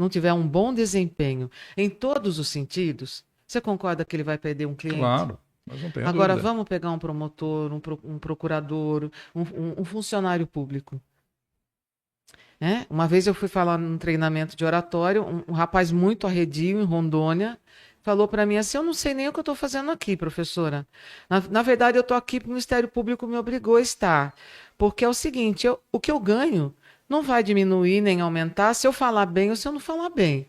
tiver um bom desempenho em todos os sentidos, você concorda que ele vai perder um cliente? Claro, mas não tem Agora, dúvida. vamos pegar um promotor, um procurador, um funcionário público. Uma vez eu fui falar num treinamento de oratório, um rapaz muito arredio em Rondônia, falou para mim assim: eu não sei nem o que eu estou fazendo aqui, professora. Na verdade, eu estou aqui porque o Ministério Público me obrigou a estar. Porque é o seguinte, o que eu ganho não vai diminuir nem aumentar se eu falar bem ou se eu não falar bem.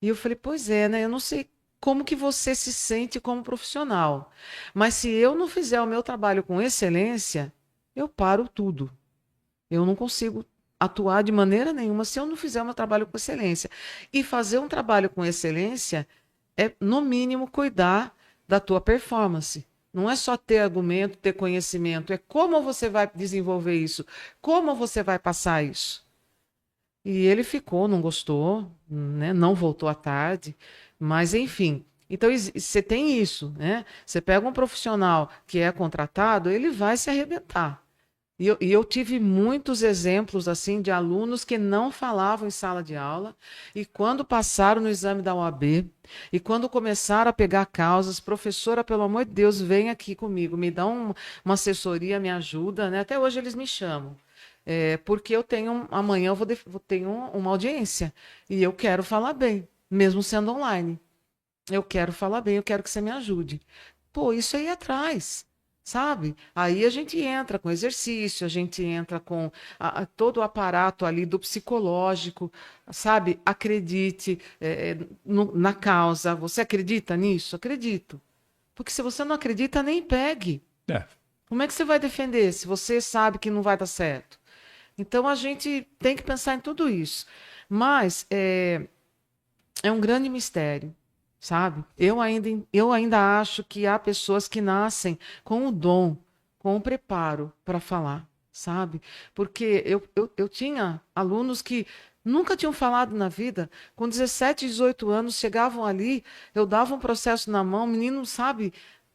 E eu falei, pois é, né? Eu não sei como que você se sente como profissional. Mas se eu não fizer o meu trabalho com excelência, eu paro tudo. Eu não consigo atuar de maneira nenhuma se eu não fizer o meu trabalho com excelência. E fazer um trabalho com excelência é, no mínimo, cuidar da tua performance. Não é só ter argumento, ter conhecimento, é como você vai desenvolver isso, como você vai passar isso. E ele ficou, não gostou, né? Não voltou à tarde, mas enfim. Então, você tem isso, né? Você pega um profissional que é contratado, ele vai se arrebentar. E eu tive muitos exemplos assim de alunos que não falavam em sala de aula e quando passaram no exame da OAB e quando começaram a pegar causas, professora, pelo amor de Deus, vem aqui comigo, me dá uma assessoria, me ajuda, né? Até hoje eles me chamam. Porque amanhã eu vou ter uma audiência e eu quero falar bem, mesmo sendo online. Eu quero falar bem, eu quero que você me ajude. Pô, isso aí atrás. sabe? Aí a gente entra com exercício, a gente entra com todo o aparato ali do psicológico, sabe? Acredite na causa. Você acredita nisso? Acredito. Porque se você não acredita, nem pegue. É. Como é que você vai defender se você sabe que não vai dar certo? Então a gente tem que pensar em tudo isso. Mas é um grande mistério, sabe? Eu ainda acho que há pessoas que nascem com o dom, com o preparo para falar, sabe? Porque eu tinha alunos que nunca tinham falado na vida, com 17, 18 anos, chegavam ali, eu dava um processo na mão, o menino, sabe,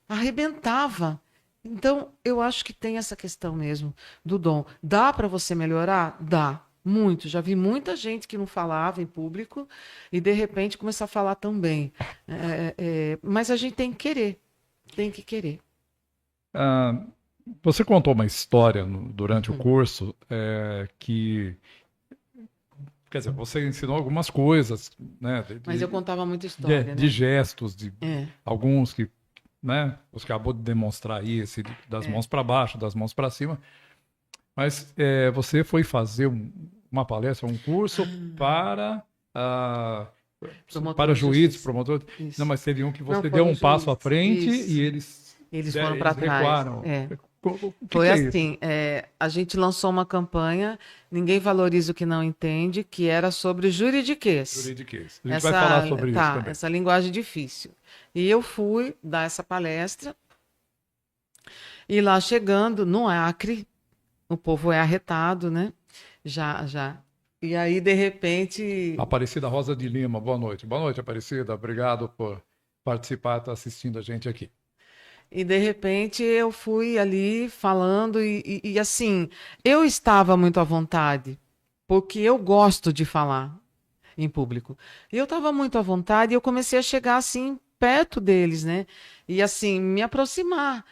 arrebentava. Então, eu acho que tem essa questão mesmo do dom. Dá para você melhorar? Dá. Muito. Já vi muita gente que não falava em público e, de repente, começar a falar tão bem. Mas a gente tem que querer. Tem que querer. Ah, você contou uma história durante o curso que, quer dizer, você ensinou algumas coisas, né? Mas eu contava muita história, né? De gestos, de É. alguns que, né? Você acabou de demonstrar aí, das mãos para baixo, das mãos para cima. Mas você foi fazer uma palestra, um curso para Promotor de juízes, justiça. promotores. Isso. Não, mas teve um que você Não, deu foram um passo à juízes. frente Isso. e eles foram para trás. recuaram. É. O que Foi que é isso? assim, a gente lançou uma campanha, Ninguém Valoriza o que Não Entende, que era sobre juridiquês. Juridiquês. A gente vai falar sobre isso também. Essa linguagem difícil. E eu fui dar essa palestra, e lá chegando, no Acre, o povo é arretado, né? Já. E aí, de repente... Aparecida Rosa de Lima, boa noite. Boa noite, Aparecida. Obrigado por participar, estar assistindo a gente aqui. E de repente eu fui ali falando e assim, eu estava muito à vontade, porque eu gosto de falar em público. E eu estava muito à vontade e eu comecei a chegar assim perto deles, né? E assim, me aproximar.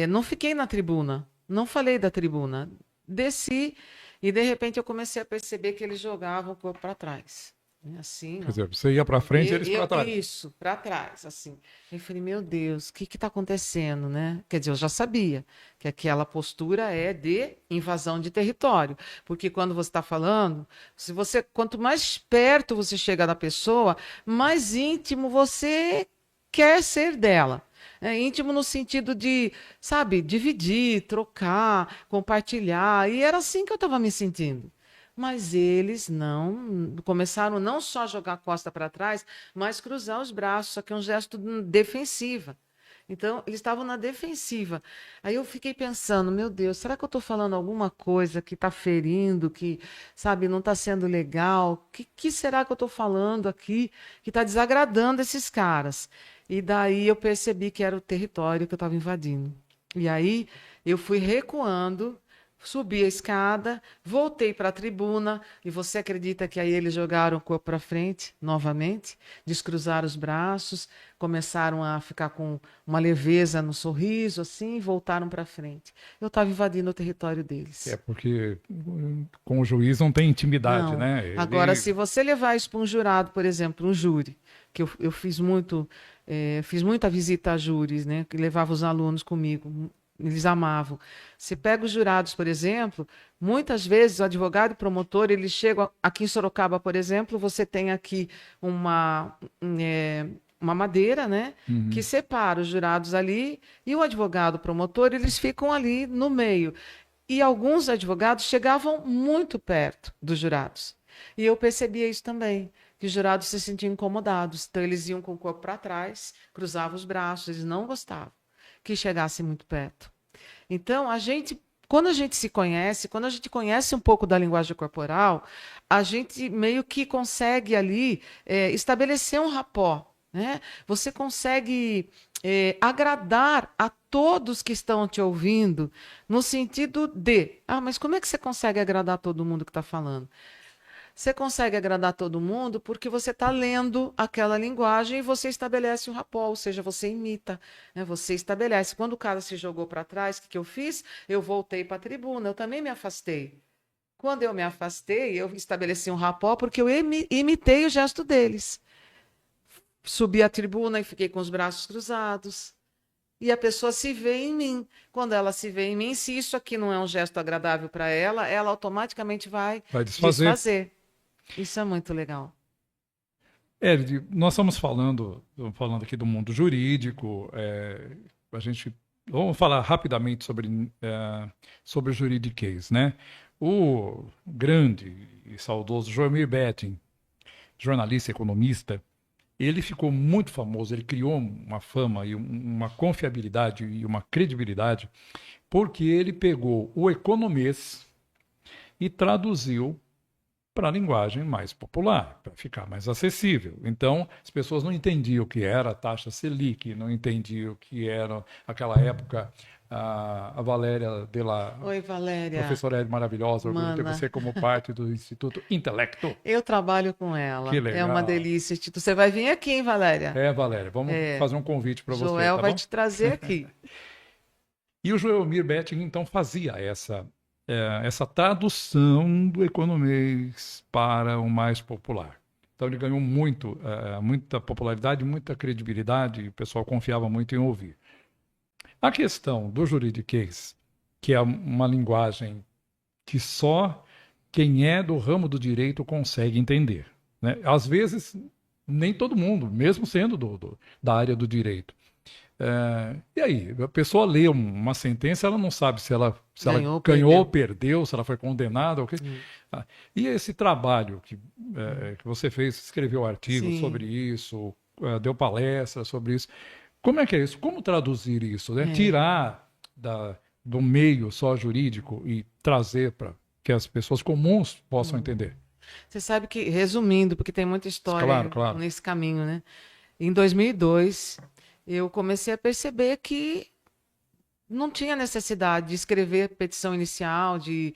Não fiquei na tribuna, não falei da tribuna. Desci e de repente eu comecei a perceber que eles jogavam o corpo para trás. Assim, Quer dizer, você ia para frente e eles para trás. Isso, para trás, assim. Eu falei, meu Deus, o que está acontecendo, né? Quer dizer, eu já sabia que aquela postura é de invasão de território, porque quando você está falando, quanto mais perto você chega da pessoa, mais íntimo você quer ser dela. É íntimo no sentido de, sabe, dividir, trocar, compartilhar, e era assim que eu estava me sentindo. Mas eles começaram não só a jogar a costa para trás, mas cruzar os braços, só que é um gesto defensiva. Então, eles estavam na defensiva. Aí eu fiquei pensando, meu Deus, será que eu estou falando alguma coisa que está ferindo, que, sabe, não está sendo legal? Que será que eu estou falando aqui que está desagradando esses caras? E daí eu percebi que era o território que eu estava invadindo. E aí eu fui recuando, subi a escada, voltei para a tribuna, e você acredita que aí eles jogaram o corpo para frente, novamente, descruzaram os braços, começaram a ficar com uma leveza no sorriso, assim, e voltaram para frente. Eu estava invadindo o território deles. Porque com o juiz não tem intimidade, Não. né? Agora, se você levar isso para um jurado, por exemplo, um júri, que eu fiz muita visita a júris, né, que levava os alunos comigo, eles amavam. Você pega os jurados, por exemplo, muitas vezes o advogado e promotor, eles chegam aqui em Sorocaba, por exemplo, você tem aqui uma madeira, né, que separa os jurados ali, e o advogado, o promotor, eles ficam ali no meio. E alguns advogados chegavam muito perto dos jurados. E eu percebia isso também, que os jurados se sentiam incomodados. Então, eles iam com o corpo para trás, cruzavam os braços, eles não gostavam que chegasse muito perto. Então, quando a gente se conhece, quando a gente conhece um pouco da linguagem corporal, a gente meio que consegue ali estabelecer um rapport, né? Você consegue agradar a todos que estão te ouvindo, no sentido de, mas como é que você consegue agradar todo mundo que está falando? Você consegue agradar todo mundo porque você está lendo aquela linguagem e você estabelece um rapport, ou seja, você imita, né? Você estabelece. Quando o cara se jogou para trás, o que eu fiz? Eu voltei para a tribuna, eu também me afastei. Quando eu me afastei, eu estabeleci um rapport porque eu imitei o gesto deles. Subi a tribuna e fiquei com os braços cruzados. e a pessoa se vê em mim. Quando ela se vê em mim, se isso aqui não é um gesto agradável para ela, ela automaticamente vai Vai desfazer. desfazer. Isso é muito legal. Nós estamos falando aqui do mundo jurídico. A gente vamos falar rapidamente sobre o juridiquês, né? O grande e saudoso Joemir Betting, jornalista, economista, ele ficou muito famoso. Ele criou uma fama e uma confiabilidade e uma credibilidade porque ele pegou o economês e traduziu para a linguagem mais popular, para ficar mais acessível. Então, as pessoas não entendiam o que era a taxa Selic, não entendiam o que era, naquela época, a Valéria Oi, Valéria. professora maravilhosa, orgulho de ter Mana. você como parte do Instituto Intelecto. Eu trabalho com ela. Que legal. É uma delícia. Você vai vir aqui, hein, Valéria? Valéria, vamos fazer um convite para você, Joel tá vai bom? te trazer aqui. E o Joelmir Betting, então, fazia essa tradução do economês para o mais popular. Então ele ganhou muita popularidade, muita credibilidade, e o pessoal confiava muito em ouvir. A questão do juridiquês, que é uma linguagem que só quem é do ramo do direito consegue entender, né? Às vezes, nem todo mundo, mesmo sendo da área do direito. E aí, a pessoa lê uma sentença, ela não sabe se ela ganhou ou perdeu, se ela foi condenada. Ou E esse trabalho que você fez, escreveu artigos Sim. sobre isso, deu palestras sobre isso. Como é que é isso? Como traduzir isso? Né? Tirar do meio só jurídico e trazer para que as pessoas comuns possam entender. Você sabe que, resumindo, porque tem muita história Claro. nesse caminho, né? Em 2002, eu comecei a perceber que não tinha necessidade de escrever petição inicial, de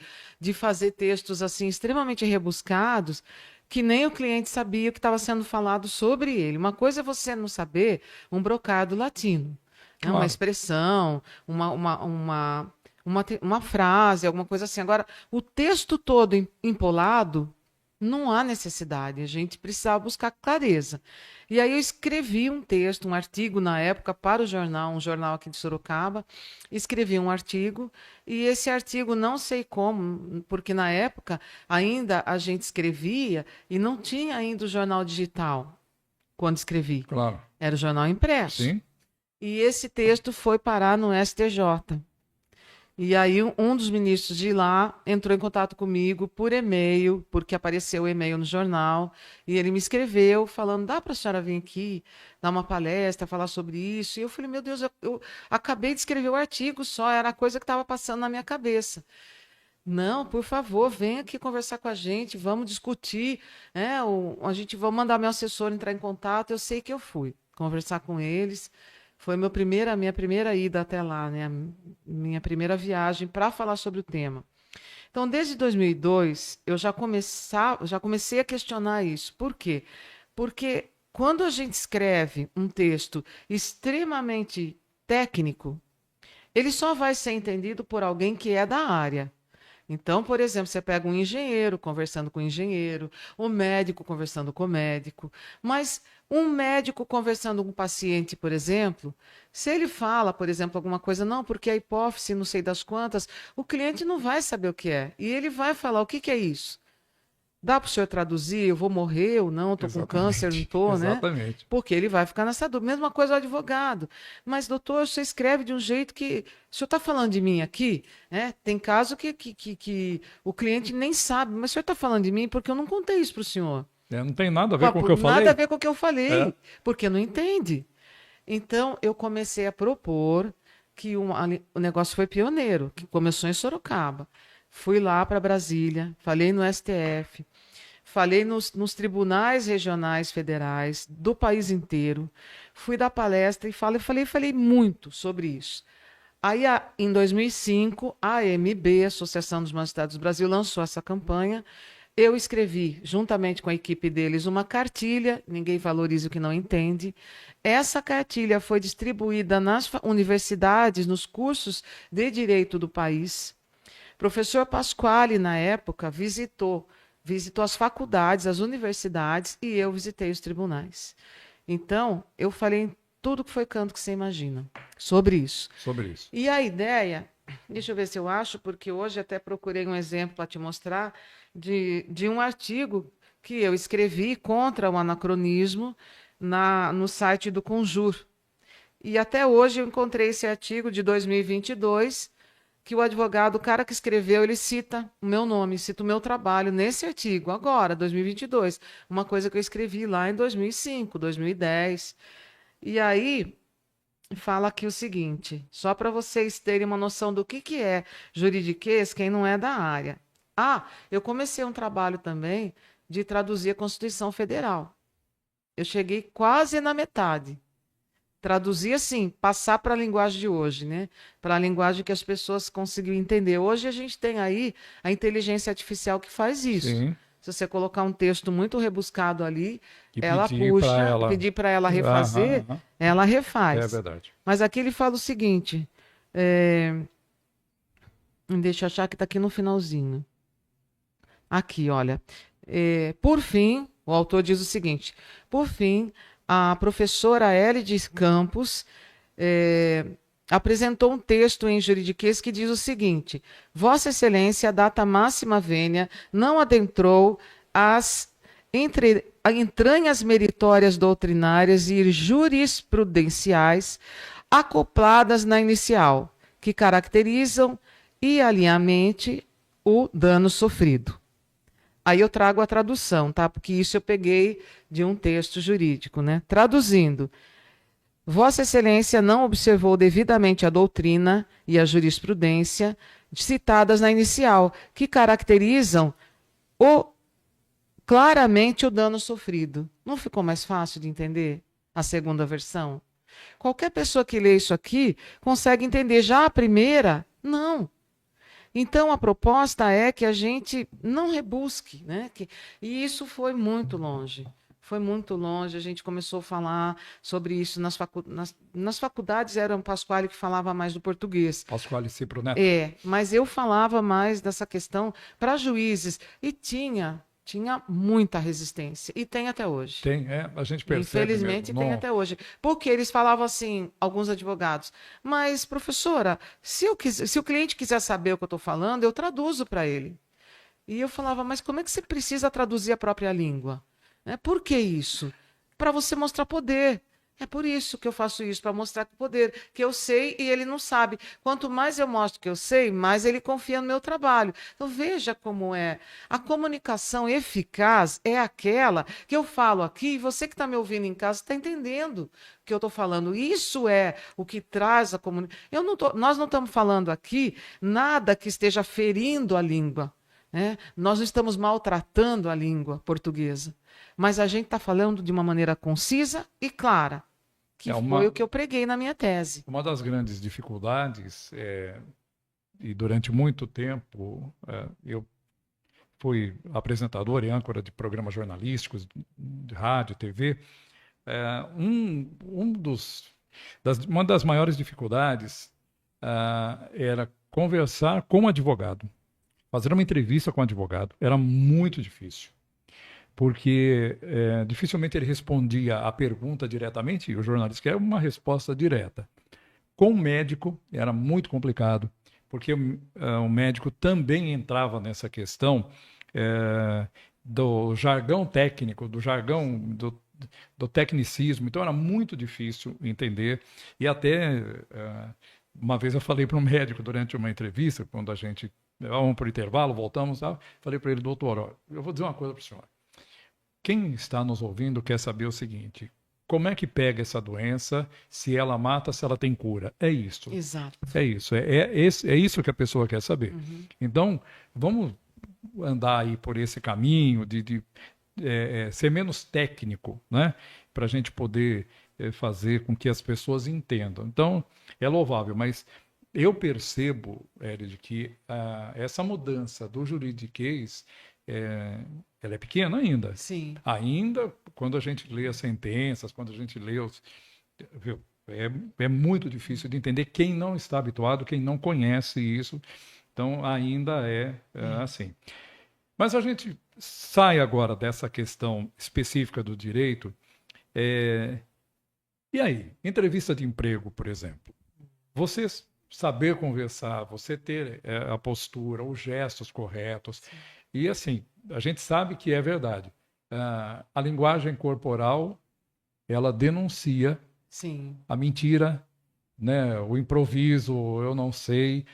fazer textos assim extremamente rebuscados, que nem o cliente sabia o que estava sendo falado sobre ele. Uma coisa é você não saber um brocado latino, né? Uma expressão, uma frase, alguma coisa assim. Agora, o texto todo empolado, não há necessidade, a gente precisava buscar clareza. E aí eu escrevi um texto, um artigo na época para o jornal, um jornal aqui de Sorocaba, escrevi um artigo, e esse artigo não sei como, porque na época ainda a gente escrevia e não tinha ainda o jornal digital quando escrevi. Claro. Era o jornal impresso. Sim. E esse texto foi parar no STJ. E aí um dos ministros de lá entrou em contato comigo por e-mail, porque apareceu o e-mail no jornal, e ele me escreveu falando, dá para a senhora vir aqui, dar uma palestra, falar sobre isso? E eu falei, meu Deus, eu acabei de escrever o artigo só, era a coisa que estava passando na minha cabeça. Não, por favor, vem aqui conversar com a gente, vamos discutir, né? Vou mandar meu assessor entrar em contato. Eu sei que eu fui conversar com eles. Foi minha primeira ida até lá, né? Minha primeira viagem para falar sobre o tema. Então, desde 2002, eu já comecei a questionar isso. Por quê? Porque quando a gente escreve um texto extremamente técnico, ele só vai ser entendido por alguém que é da área. Então, por exemplo, você pega um engenheiro conversando com o engenheiro, um médico conversando com o médico, mas um médico conversando com um paciente, por exemplo, se ele fala, por exemplo, alguma coisa, não, porque a hipófise, não sei das quantas, o cliente não vai saber o que é. E ele vai falar, o que é isso? Dá para o senhor traduzir? Eu vou morrer ou não? Estou com câncer, não estou, né? Exatamente. Porque ele vai ficar nessa dúvida. Mesma coisa o advogado. Mas, doutor, você escreve de um jeito que... O senhor está falando de mim aqui? Né? Tem caso que o cliente nem sabe. Mas o senhor está falando de mim porque eu não contei isso para o senhor. Não tem nada a ver com o que eu falei. Nada a ver com o que eu falei, porque não entende. Então, eu comecei a propor que o negócio foi pioneiro, que começou em Sorocaba. Fui lá para Brasília, falei no STF, falei nos tribunais regionais federais do país inteiro, fui dar palestra e falei muito sobre isso. Aí, em 2005, a AMB, Associação dos Magistrados do Brasil, lançou essa campanha. Eu escrevi, juntamente com a equipe deles, uma cartilha, ninguém valoriza o que não entende. Essa cartilha foi distribuída nas universidades, nos cursos de direito do país. Professor Pasquale, na época, visitou as faculdades, as universidades, e eu visitei os tribunais. Então, eu falei tudo que foi canto que você imagina sobre isso. Sobre isso. E a ideia, deixa eu ver se eu acho, porque hoje até procurei um exemplo para te mostrar de um artigo que eu escrevi contra o anacronismo no site do Conjur. E até hoje eu encontrei esse artigo de 2022, que o advogado, o cara que escreveu, ele cita o meu nome, cita o meu trabalho nesse artigo, agora, 2022. Uma coisa que eu escrevi lá em 2005, 2010. E aí fala aqui o seguinte, só para vocês terem uma noção do que é juridiquês, quem não é da área. Eu comecei um trabalho também de traduzir a Constituição Federal. Eu cheguei quase na metade. Traduzir assim, passar para a linguagem de hoje, né? Para a linguagem que as pessoas conseguiram entender. Hoje a gente tem aí a inteligência artificial que faz isso. Sim. Se você colocar um texto muito rebuscado ali, E ela pedir puxa, pra ela- pedir para ela refazer, Aham. ela refaz. É verdade. Mas aqui ele fala o seguinte, deixa eu achar que está aqui no finalzinho. Aqui, olha. Por fim, o autor diz o seguinte: por fim, a professora Elide Campos apresentou um texto em juridiquês que diz o seguinte: Vossa Excelência, a data máxima vênia, não adentrou as entranhas meritórias doutrinárias e jurisprudenciais acopladas na inicial, que caracterizam alinhamente o dano sofrido. Aí eu trago a tradução, tá? Porque isso eu peguei de um texto jurídico, né? Traduzindo, Vossa Excelência não observou devidamente a doutrina e a jurisprudência citadas na inicial, que caracterizam claramente o dano sofrido. Não ficou mais fácil de entender a segunda versão? Qualquer pessoa que lê isso aqui consegue entender. Já a primeira, não. Então, a proposta é que a gente não rebusque, né? E isso foi muito longe. Foi muito longe. A gente começou a falar sobre isso nas faculdades. Era o Pasquale que falava mais do português. Pasquale Cipro Neto. Mas eu falava mais dessa questão para juízes. E tinha muita resistência. E tem até hoje. Tem, a gente percebe. Infelizmente mesmo. tem até hoje. Porque eles falavam assim, alguns advogados, mas, professora, se o cliente quiser saber o que eu estou falando, eu traduzo para ele. E eu falava, mas como é que você precisa traduzir a própria língua? Por que isso? Para você mostrar poder. É por isso que eu faço isso, para mostrar poder, que eu sei e ele não sabe. Quanto mais eu mostro que eu sei, mais ele confia no meu trabalho. Então veja como é. A comunicação eficaz é aquela que eu falo aqui e você que está me ouvindo em casa está entendendo o que eu estou falando. Isso é o que traz a comunicação. Nós não estamos falando aqui nada que esteja ferindo a língua. Nós não estamos maltratando a língua portuguesa. Mas a gente está falando de uma maneira concisa e clara, que foi o que eu preguei na minha tese. Uma das grandes dificuldades, e durante muito tempo, eu fui apresentador e âncora de programas jornalísticos, de rádio, TV. Uma das maiores dificuldades era conversar com um advogado. Fazer uma entrevista com um advogado era muito difícil. Porque dificilmente ele respondia a pergunta diretamente, e o jornalista quer uma resposta direta. Com o médico era muito complicado, porque o médico também entrava nessa questão do jargão técnico, do jargão do tecnicismo, então era muito difícil entender. E até uma vez eu falei para um médico durante uma entrevista, quando a gente vamos para o intervalo, voltamos, falei para ele, doutor, eu vou dizer uma coisa para o senhor. Quem está nos ouvindo quer saber o seguinte: como é que pega essa doença, se ela mata, se ela tem cura? É isso. Exato. É isso. É isso que a pessoa quer saber. Uhum. Então, vamos andar aí por esse caminho de ser menos técnico, né? Para a gente poder fazer com que as pessoas entendam. Então, é louvável, mas eu percebo, Hélio, que essa mudança do juridiquês ela é pequena ainda. Sim. Ainda, quando a gente lê as sentenças, quando a gente lê viu, é muito difícil de entender quem não está habituado, quem não conhece isso. Então, ainda é assim. Mas a gente sai agora dessa questão específica do direito E aí, entrevista de emprego, por exemplo, você saber conversar, você ter a postura, os gestos corretos, e assim, a gente sabe que é verdade. A linguagem corporal, ela denuncia Sim. a mentira, né, o improviso, eu não sei.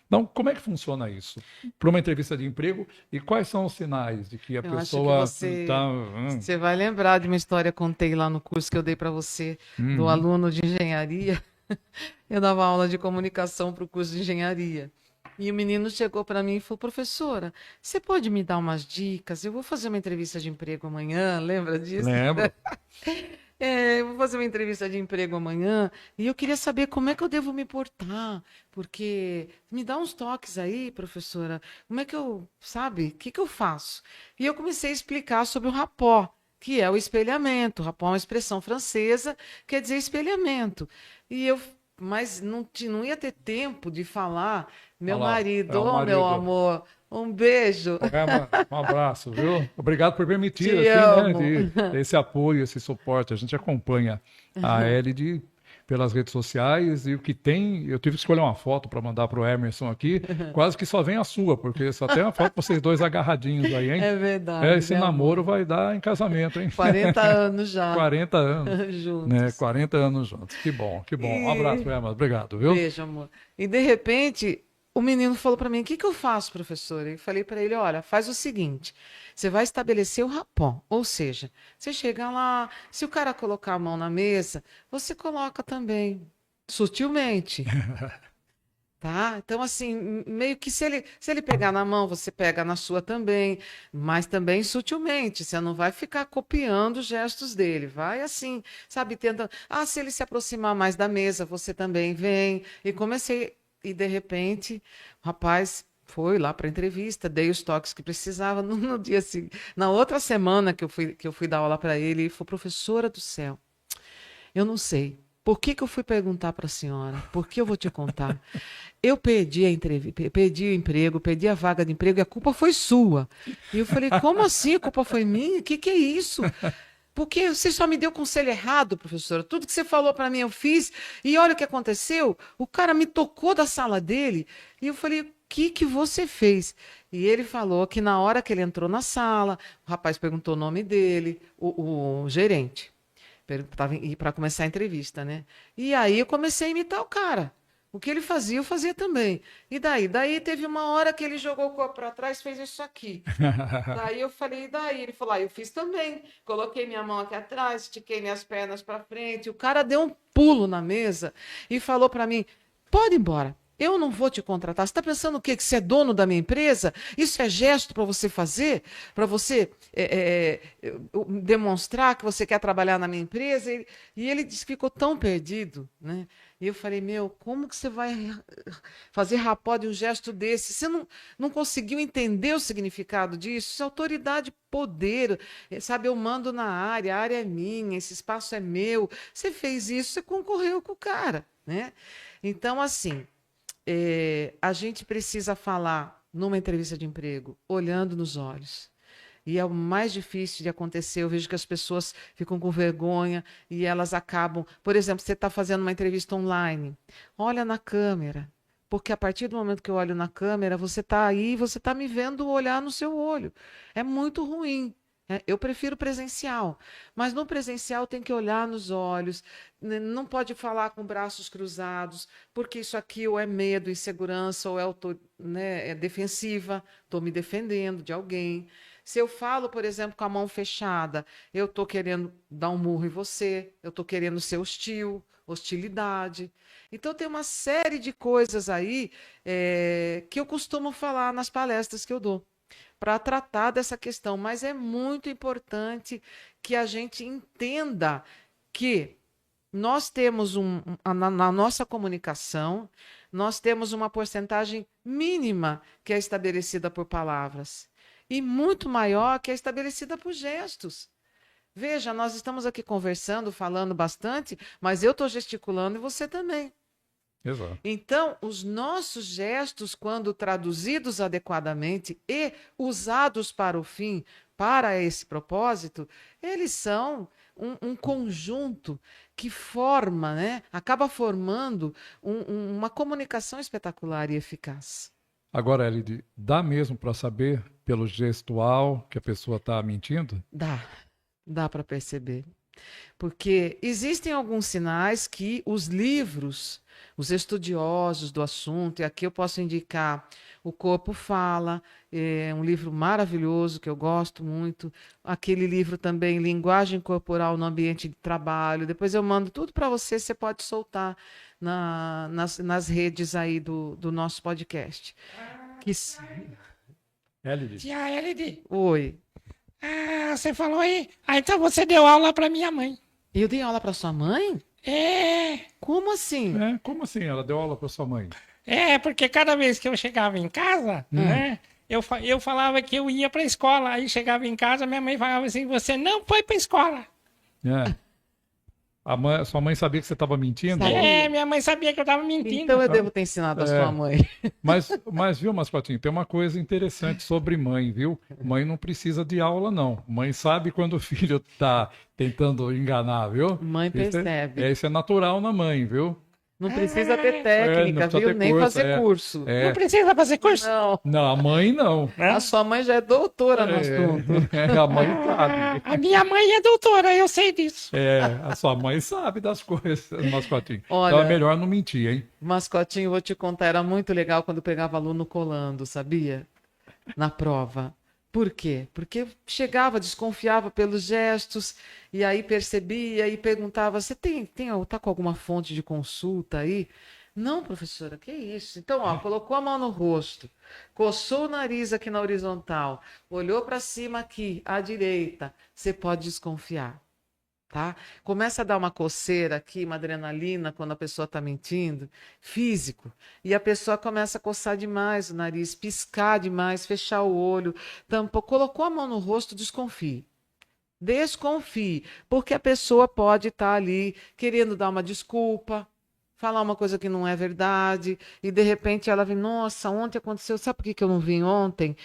Então, como é que funciona isso? Para uma entrevista de emprego, e quais são os sinais de que a Eu acho que pessoa está. você vai lembrar de uma história que eu contei lá no curso que eu dei para você, do aluno de engenharia. Eu dava aula de comunicação para o curso de engenharia. E o menino chegou para mim e falou: professora, você pode me dar umas dicas? Eu vou fazer uma entrevista de emprego amanhã, lembra disso? Lembro. Eu vou fazer uma entrevista de emprego amanhã e eu queria saber como é que eu devo me portar, porque me dá uns toques aí, professora, como é que eu, sabe, o que que eu faço? E eu comecei a explicar sobre o rapport, que é o espelhamento. Rapport é uma expressão francesa, quer dizer espelhamento. Mas não ia ter tempo de falar, meu Olha lá, marido, é o oh, meu marido. amor, um beijo, Um abraço, viu? Obrigado por permitir, te assim, amo. né, esse apoio, esse suporte. A gente acompanha a Elide pelas redes sociais e o que tem, eu tive que escolher uma foto para mandar para o Emerson aqui, quase que só vem a sua, porque só tem uma foto de vocês dois agarradinhos aí, hein? É verdade, Esse né, namoro amor? vai dar em casamento, hein? 40 anos já 40 anos, né? juntos. 40 anos juntos. Que bom, que bom. Um abraço, E Emerson. Obrigado, viu? beijo, amor. E de repente, o menino falou para mim: o que que eu faço, professora? Eu falei para ele: olha, faz o seguinte, você vai estabelecer o rapport, ou seja, você chega lá, se o cara colocar a mão na mesa, você coloca também, sutilmente. Tá? Então, assim, meio que se ele pegar na mão, você pega na sua também, mas também sutilmente. Você não vai ficar copiando os gestos dele. Vai assim, sabe, tentando. Ah, se ele se aproximar mais da mesa, você também vem. E comecei, e de repente, o rapaz foi lá para a entrevista, dei os toques que precisava. No dia seguinte, na outra semana que eu fui dar aula para ele, ele falou: professora do céu, eu não sei. Por que que eu fui perguntar para a senhora? Por que eu vou te contar? Eu perdi a entrevista, perdi o emprego, perdi a vaga de emprego e a culpa foi sua. E eu falei: como assim? A culpa foi minha? O que que é isso? Porque você só me deu conselho errado, professora. Tudo que você falou para mim eu fiz. E olha o que aconteceu. O cara me tocou da sala dele. E eu falei: o que que você fez? E ele falou que na hora que ele entrou na sala, o rapaz perguntou o nome dele, o gerente. Para começar a entrevista, né? E aí eu comecei a imitar o cara. O que ele fazia, eu fazia também. E daí? Daí teve uma hora que ele jogou o copo para trás e fez isso aqui. Daí eu falei: e daí? Ele falou: eu fiz também. Coloquei minha mão aqui atrás, estiquei minhas pernas para frente. O cara deu um pulo na mesa e falou para mim: pode ir embora. Eu não vou te contratar. Você está pensando o quê? Que você é dono da minha empresa? Isso é gesto para você fazer? Para você demonstrar que você quer trabalhar na minha empresa? E ele disse que ficou tão perdido, né? E eu falei: meu, como que você vai fazer rapport de um gesto desse? Você não conseguiu entender o significado disso? Isso é autoridade, poder, sabe? Eu mando na área, a área é minha, esse espaço é meu. Você fez isso, você concorreu com o cara, né? Então, assim, a gente precisa falar numa entrevista de emprego, olhando nos olhos. E é o mais difícil de acontecer. Eu vejo que as pessoas ficam com vergonha e elas acabam. Por exemplo, você está fazendo uma entrevista online, olha na câmera. Porque a partir do momento que eu olho na câmera, você está aí, você está me vendo olhar no seu olho. É muito ruim. Eu prefiro presencial, mas no presencial tem que olhar nos olhos, não pode falar com braços cruzados, porque isso aqui ou é medo, insegurança, ou é defensiva, estou me defendendo de alguém. Se eu falo, por exemplo, com a mão fechada, eu estou querendo dar um murro em você, eu estou querendo ser hostil, hostilidade. Então, tem uma série de coisas aí que eu costumo falar nas palestras que eu dou para tratar dessa questão, mas é muito importante que a gente entenda que nós temos na nossa comunicação, nós temos uma porcentagem mínima que é estabelecida por palavras e muito maior que é estabelecida por gestos. Veja, nós estamos aqui conversando, falando bastante, mas eu estou gesticulando e você também. Exato. Então, os nossos gestos, quando traduzidos adequadamente e usados para o fim, para esse propósito, eles são um conjunto que forma, né? Acaba formando uma comunicação espetacular e eficaz. Agora, Elide, dá mesmo para saber pelo gestual que a pessoa está mentindo? Dá para perceber. Porque existem alguns sinais que os livros, os estudiosos do assunto, e aqui eu posso indicar O Corpo Fala, é um livro maravilhoso que eu gosto muito, aquele livro também, Linguagem Corporal no Ambiente de Trabalho, depois eu mando tudo para você, você pode soltar nas redes aí do nosso podcast. Que... Elide? Tia LD. Oi, Ah, você falou aí. Ah, então você deu aula pra minha mãe. eu dei aula para sua mãe? É, Como assim? Como assim? Ela deu aula para sua mãe? porque cada vez que eu chegava em casa, né, eu falava que eu ia pra escola. Aí chegava em casa, minha mãe falava assim, você não foi pra escola. É. Sua mãe sabia que você estava mentindo? Sabia. É, minha mãe sabia que eu tava mentindo. Então eu devo ter ensinado a sua mãe. Mas viu, Mascotinho, tem uma coisa interessante sobre mãe, viu? Mãe não precisa de aula, não. Mãe sabe quando o filho tá tentando enganar, viu? Mãe percebe. Isso é natural na mãe, viu? Não precisa ter não técnica, precisa viu? ter Nem curso, fazer curso. Não precisa fazer curso. Não. Não, a mãe não. A sua mãe já é doutora no assunto. A mãe sabe. A minha mãe é doutora, eu sei disso. A sua mãe sabe das coisas, Mascotinho. Olha- Então é melhor não mentir, hein? Mascotinho, vou te contar, era muito legal quando eu pegava aluno colando, sabia? Na prova. Por quê? Porque chegava, desconfiava pelos gestos, e aí percebia e perguntava: você tá com alguma fonte de consulta aí? Não, professora, que isso? Então, ó, colocou a mão no rosto, coçou o nariz aqui na horizontal, olhou para cima aqui, à direita, você pode desconfiar. Tá? Começa a dar uma coceira aqui, uma adrenalina quando a pessoa está mentindo, físico, e a pessoa começa a coçar demais o nariz, piscar demais, fechar o olho, tampou, colocou a mão no rosto, desconfie. Desconfie, porque a pessoa pode estar ali querendo dar uma desculpa, falar uma coisa que não é verdade, e de repente ela vem, nossa, ontem aconteceu, sabe por que eu não vim ontem?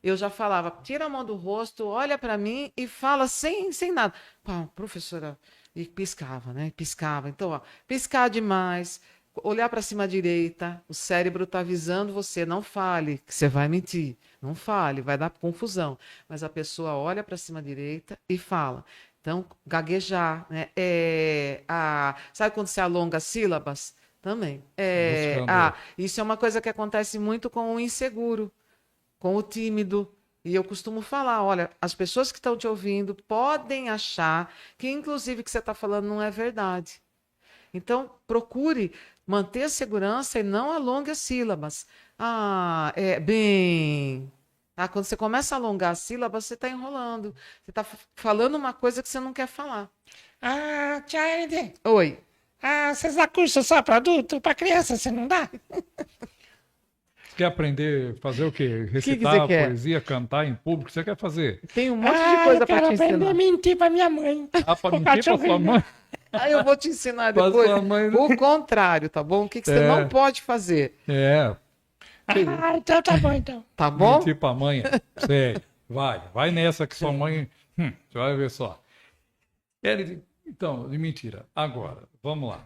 Eu já falava, tira a mão do rosto, olha para mim e fala sem nada. Pá, professora, e piscava, né? Piscava. Então, ó, piscar demais, olhar para cima à direita, o cérebro está avisando você, não fale, que você vai mentir. Não fale, vai dar confusão. Mas a pessoa olha para cima à direita e fala. Então, gaguejar, né? Sabe quando você alonga as sílabas? Também. Buscando. Isso é uma coisa que acontece muito com o inseguro, com o tímido. E eu costumo falar, olha, as pessoas que estão te ouvindo podem achar que, inclusive, o que você está falando não é verdade. Então, procure manter a segurança e não alongue as sílabas. Bem. Quando você começa a alongar as sílabas, você está enrolando. Você está falando uma coisa que você não quer falar. Ah, tia LD. Oi. Vocês dão curso só para adulto? Para criança você não dá? Quer aprender a fazer o quê? que Recitar você quer? poesia, cantar em público? Você quer fazer? Tem um monte de coisa eu para quero te aprender ensinar. a mentir para minha mãe. Para Ficar mentir te para sua ouvindo. mãe? Aí eu vou te ensinar Pra depois sua mãe, né? o contrário, tá bom? O que você não pode fazer, Então tá bom, então. tá bom? mentir para a mãe. Sei. Vai nessa que sua mãe... você vai ver só. Então, de mentira. Agora, vamos lá.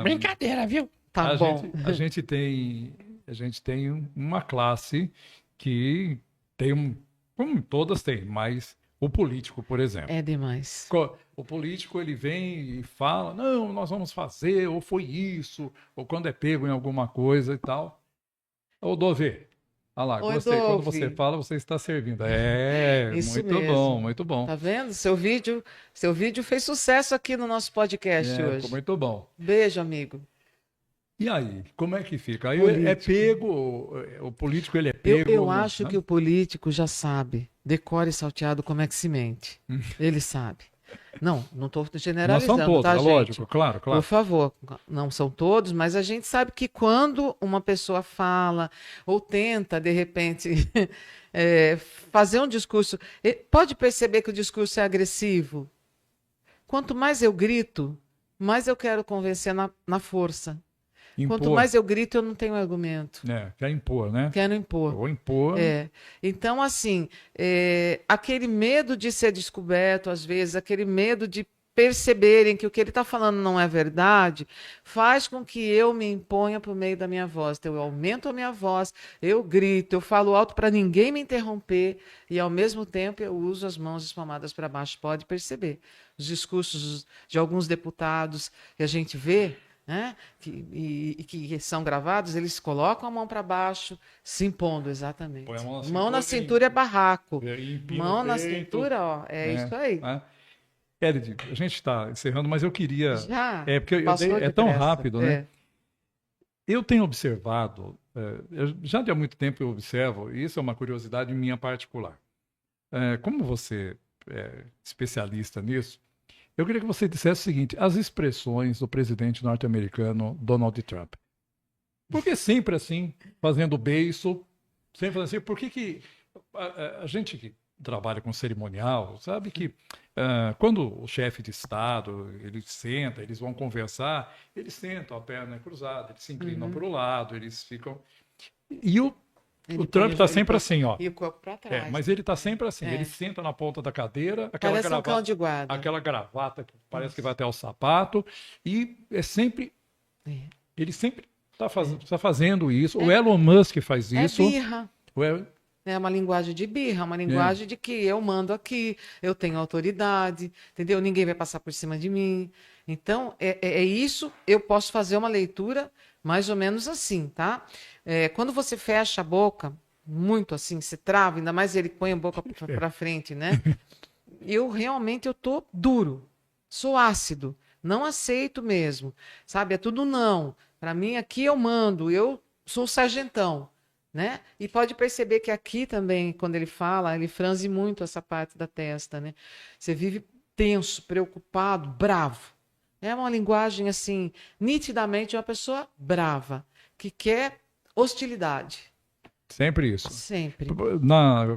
Brincadeira, viu? Tá bom. A gente tem uma classe que tem como todas têm, mas o político, por exemplo. É demais. O político ele vem e fala, não, nós vamos fazer, ou foi isso, ou quando é pego em alguma coisa e tal. Ô, Dovê, olha lá, Oi, gostei. Quando Dove. você fala, você está servindo. Isso muito mesmo. bom, muito bom. Tá vendo? Seu vídeo fez sucesso aqui no nosso podcast Ficou hoje. muito bom. Beijo, amigo. E aí, como é que fica? Aí Político. é pego, o político ele é Eu, pego. eu acho né? que o político já sabe, decore salteado, como é que se mente. Ele sabe. Não estou Não generalizando, são todos, tá, é gente? lógico, claro. Por favor, não são todos, mas a gente sabe que quando uma pessoa fala ou tenta, de repente, fazer um discurso, pode perceber que o discurso é agressivo. Quanto mais eu grito, mais eu quero convencer na força. Impor. Quanto mais eu grito, eu não tenho argumento. Quer impor, né? Quero impor. Ou impor. Então, assim, aquele medo de ser descoberto, às vezes, aquele medo de perceberem que o que ele está falando não é verdade, faz com que eu me imponha por meio da minha voz. Então, eu aumento a minha voz, eu grito, eu falo alto para ninguém me interromper e, ao mesmo tempo, eu uso as mãos espalmadas para baixo. Pode perceber. Os discursos de alguns deputados que a gente vê, né, que são gravados, eles colocam a mão para baixo, se impondo, exatamente. Põe a mão na Mão na cintura cintura é barraco. e empina Mão o na peito. cintura, ó, é isso aí. Né? Elide, a gente está encerrando, mas eu queria. Já Porque passou é de tão pressa. rápido, né? É. Eu tenho observado, já de há muito tempo eu observo, e isso é uma curiosidade minha particular. Como você é especialista nisso, eu queria que você dissesse o seguinte: as expressões do presidente norte-americano Donald Trump. Por que sempre assim, fazendo beiço, sempre fazendo assim? Por que a gente que trabalha com cerimonial sabe que quando o chefe de Estado ele senta, eles vão conversar, eles sentam a perna cruzada, eles se inclinam para o lado, eles ficam. E o Trump está sempre assim, ó. E o corpo para trás. Mas ele está sempre assim. É. Ele senta na ponta da cadeira, Parece um cão de guarda. aquela gravata que parece que vai até o sapato, e é sempre. É. Ele sempre está fazendo isso. O Elon Musk faz isso. É birra. O É uma linguagem de birra, uma linguagem de que eu mando aqui, eu tenho autoridade, entendeu? Ninguém vai passar por cima de mim. Então, é isso, eu posso fazer uma leitura mais ou menos assim, tá? Quando você fecha a boca, muito assim, se trava, ainda mais ele põe a boca para frente, né? Eu tô duro, sou ácido, não aceito mesmo, sabe? É tudo não. Para mim, aqui eu mando, eu sou o sargentão. Né? E pode perceber que aqui também, quando ele fala, ele franze muito essa parte da testa, né? Você vive tenso, preocupado, bravo. É uma linguagem, assim, nitidamente uma pessoa brava, que quer hostilidade. Sempre isso. Sempre.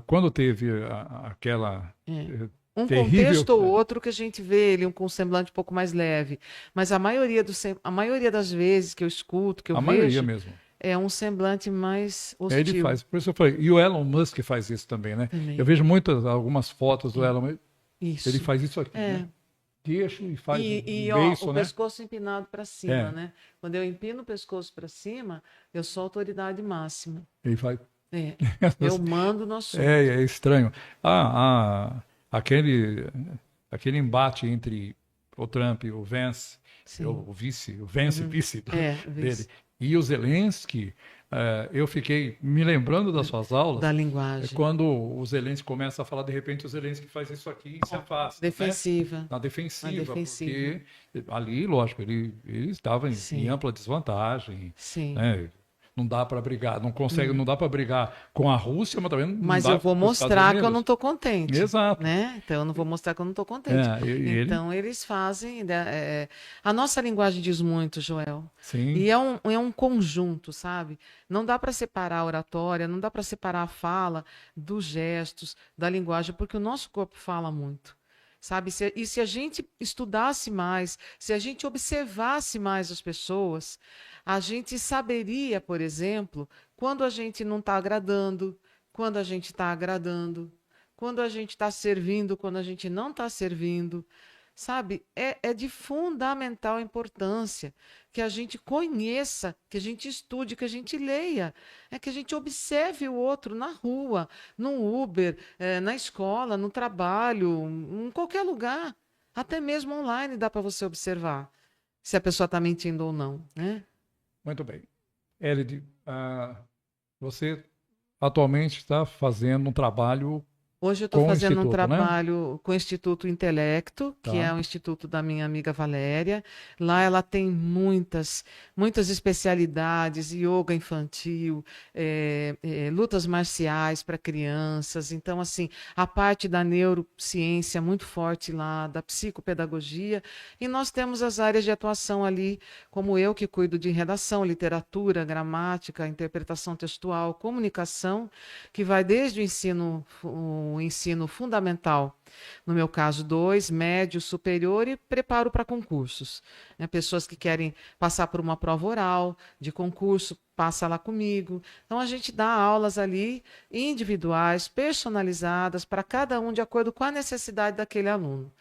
Quando teve aquela Um terrível... contexto ou outro que a gente vê ele com um semblante um pouco mais leve. Mas a maioria das vezes que eu escuto, que eu vejo... maioria mesmo. É um semblante mais hostil. Ele faz, por isso eu falei. E o Elon Musk faz isso também, né? Também. Eu vejo algumas fotos do Elon Musk. Isso. Ele faz isso aqui, né? Queixo e faz E beiço, o né? pescoço empinado para cima, né? Quando eu empino o pescoço para cima, eu sou autoridade máxima. Ele faz... Eu mando no assunto. É estranho. Aquele embate entre o Trump e o Vance, o vice dele, e o Zelensky, eu fiquei me lembrando das suas aulas. Da linguagem. Quando o Zelensky começa a falar, de repente o Zelensky faz isso aqui e se afasta. Defensiva. Né? Na defensiva, porque ali, lógico, ele estava em ampla desvantagem. Sim. Né? Não dá para brigar, não dá para brigar com a Rússia, mas também não mas dá eu vou mostrar que eu não estou contente. Exato. Né? Então eu não vou mostrar que eu não estou contente. Então eles fazem. A nossa linguagem diz muito, Joel. Sim. E é um conjunto, sabe? Não dá para separar a oratória, não dá para separar a fala dos gestos, da linguagem, porque o nosso corpo fala muito. Sabe? E se a gente estudasse mais, se a gente observasse mais as pessoas, a gente saberia, por exemplo, quando a gente não está agradando, quando a gente está agradando, quando a gente está servindo, quando a gente não está servindo. Sabe? É de fundamental importância que a gente conheça, que a gente estude, que a gente leia, que a gente observe o outro na rua, no Uber, na escola, no trabalho, em qualquer lugar. Até mesmo online dá para você observar se a pessoa está mentindo ou não. Né? Muito bem. Elide, você atualmente está fazendo um trabalho... Hoje eu estou fazendo um trabalho com o Instituto Intelecto, que é o instituto da minha amiga Valéria. Lá ela tem muitas especialidades, yoga infantil, lutas marciais para crianças. Então, assim, a parte da neurociência muito forte lá, da psicopedagogia. E nós temos as áreas de atuação ali, como eu, que cuido de redação, literatura, gramática, interpretação textual, comunicação, que vai desde o ensino fundamental, no meu caso 2, médio, superior e preparo para concursos. Pessoas que querem passar por uma prova oral de concurso, passa lá comigo. Então a gente dá aulas ali individuais, personalizadas para cada um de acordo com a necessidade daquele aluno.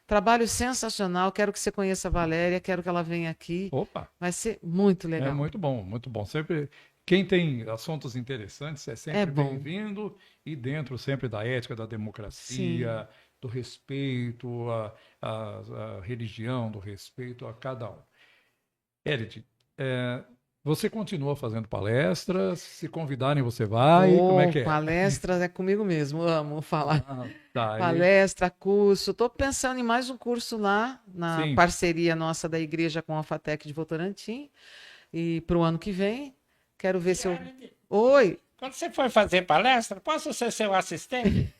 Trabalho sensacional. Quero que você conheça a Valéria, quero que ela venha aqui. Opa, Vai ser muito é legal. muito bom, muito bom. Sempre, quem tem assuntos interessantes é sempre É bom. bem-vindo e dentro sempre da ética, da democracia, do respeito à religião, do respeito a cada um. Erid, você continua fazendo palestras? Se convidarem, você vai? Como é que é? Palestras é comigo mesmo, amo falar. Tá, Palestra, curso. Estou pensando em mais um curso lá, na Sim. parceria nossa da igreja com a FATEC de Votorantim. E para o ano que vem, quero ver se eu. Oi! Quando você for fazer palestra, posso ser seu assistente?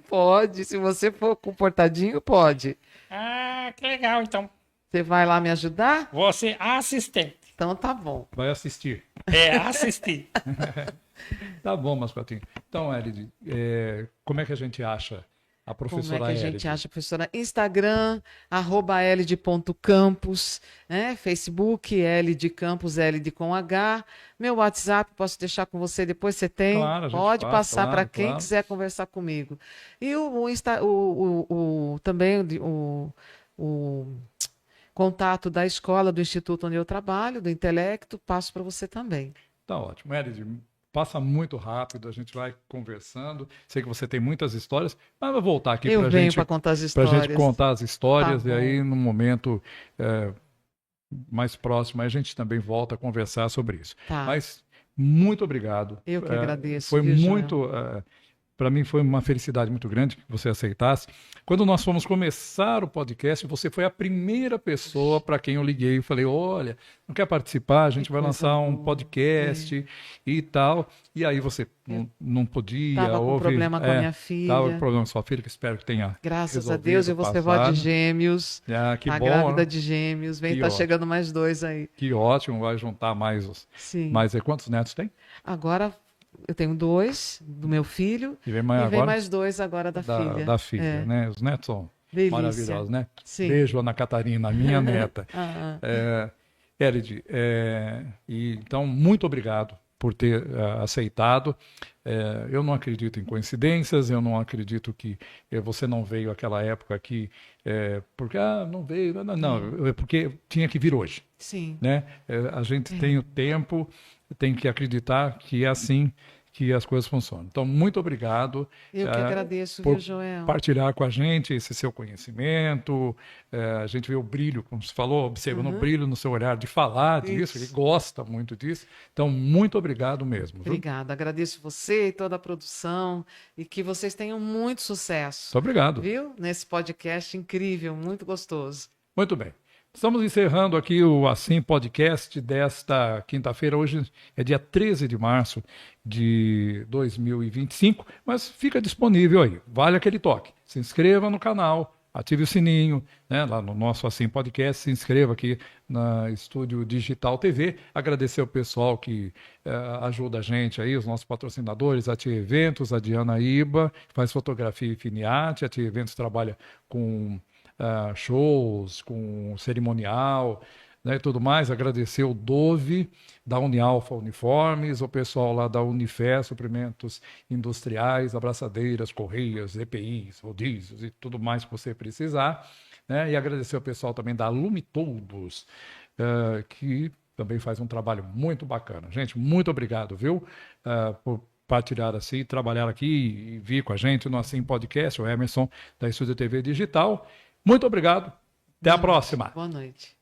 Pode, se você for comportadinho, pode. Ah, que legal. Então, Você vai lá me ajudar? vou ser assistente. Então tá bom. vai assistir. É, assistir. Tá bom, Mascotinho. Então, Erid, como é que a gente acha a Como é professora que a Erid? gente acha, professora? Instagram, @elid.campos, né? Facebook, Elid Campos, Elid com H. Meu WhatsApp, posso deixar com você depois, você tem? Claro, a gente Pode passa, passar claro, para quem claro. quiser conversar comigo. E também o contato da escola, do instituto onde eu trabalho, do Intelecto, passo para você também. Tá ótimo. Erid, passa muito rápido, a gente vai conversando. Sei que você tem muitas histórias, mas vai voltar aqui Eu para venho gente, para contar as pra histórias. gente contar as histórias Tá e aí, bom. no momento mais próximo, a gente também volta a conversar sobre isso. Tá. Mas muito obrigado. Eu que agradeço, Foi viu, Joel? muito. Para mim foi uma felicidade muito grande que você aceitasse. Quando nós fomos começar o podcast, você foi a primeira pessoa para quem eu liguei e falei: olha, não quer participar? A gente Que vai coisa lançar um boa. podcast e tal. E aí você não podia. Tava com problema com a minha filha. Estava com problema com sua filha, que espero que tenha Graças a resolvido, Deus, eu vou ser vó passado. de gêmeos. Ah, que Tá bom, grávida né? de gêmeos. Vem, Que tá ótimo. chegando mais 2 aí. Que ótimo, vai juntar mais. Sim. Mas quantos netos tem? Agora eu tenho 2 do meu filho E vem mais e vem agora mais 2 agora da filha. da filha, É. né? Os netos são Delícia. maravilhosos, né? Sim. Beijo, Ana Catarina, minha neta. Ah, Erid, então, muito obrigado por ter aceitado. Eu não acredito em coincidências, eu não acredito que você não veio àquela época aqui porque não veio. Não, é porque tinha que vir hoje. sim. Né? A gente tem o tempo, tem que acreditar que é assim que as coisas funcionam. Então, muito obrigado. Eu que agradeço, por viu, Joel? partilhar com a gente esse seu conhecimento. A gente vê o brilho, como você falou, observando o brilho no seu olhar de falar disso, Isso. ele gosta muito disso. Então, muito obrigado mesmo. Viu? Obrigada. Agradeço você e toda a produção e que vocês tenham muito sucesso. Muito obrigado. Viu? Nesse podcast incrível, muito gostoso. Muito bem. Estamos encerrando aqui o Assim Podcast desta quinta-feira. Hoje é dia 13 de março de 2025, mas fica disponível aí. Vale aquele toque. Se inscreva no canal, ative o sininho, né, lá no nosso Assim Podcast. Se inscreva aqui na Estúdio Digital TV. Agradecer ao pessoal que ajuda a gente aí, os nossos patrocinadores, a Tia Eventos, a Diana Iba, que faz fotografia e finiarte. A Tia Eventos trabalha com shows, com cerimonial, né, e tudo mais. Agradecer o Dove, da Unialfa Uniformes, o pessoal lá da Unifé, Suprimentos Industriais, abraçadeiras, correias, EPIs, rodízios e tudo mais que você precisar. Né, e agradecer o pessoal também da Lumitodos, que também faz um trabalho muito bacana. Gente, muito obrigado, viu? Por partilhar assim, trabalhar aqui e vir com a gente no Assim Podcast, o Emerson da Estúdio TV Digital. Muito obrigado. Até a próxima. Boa noite.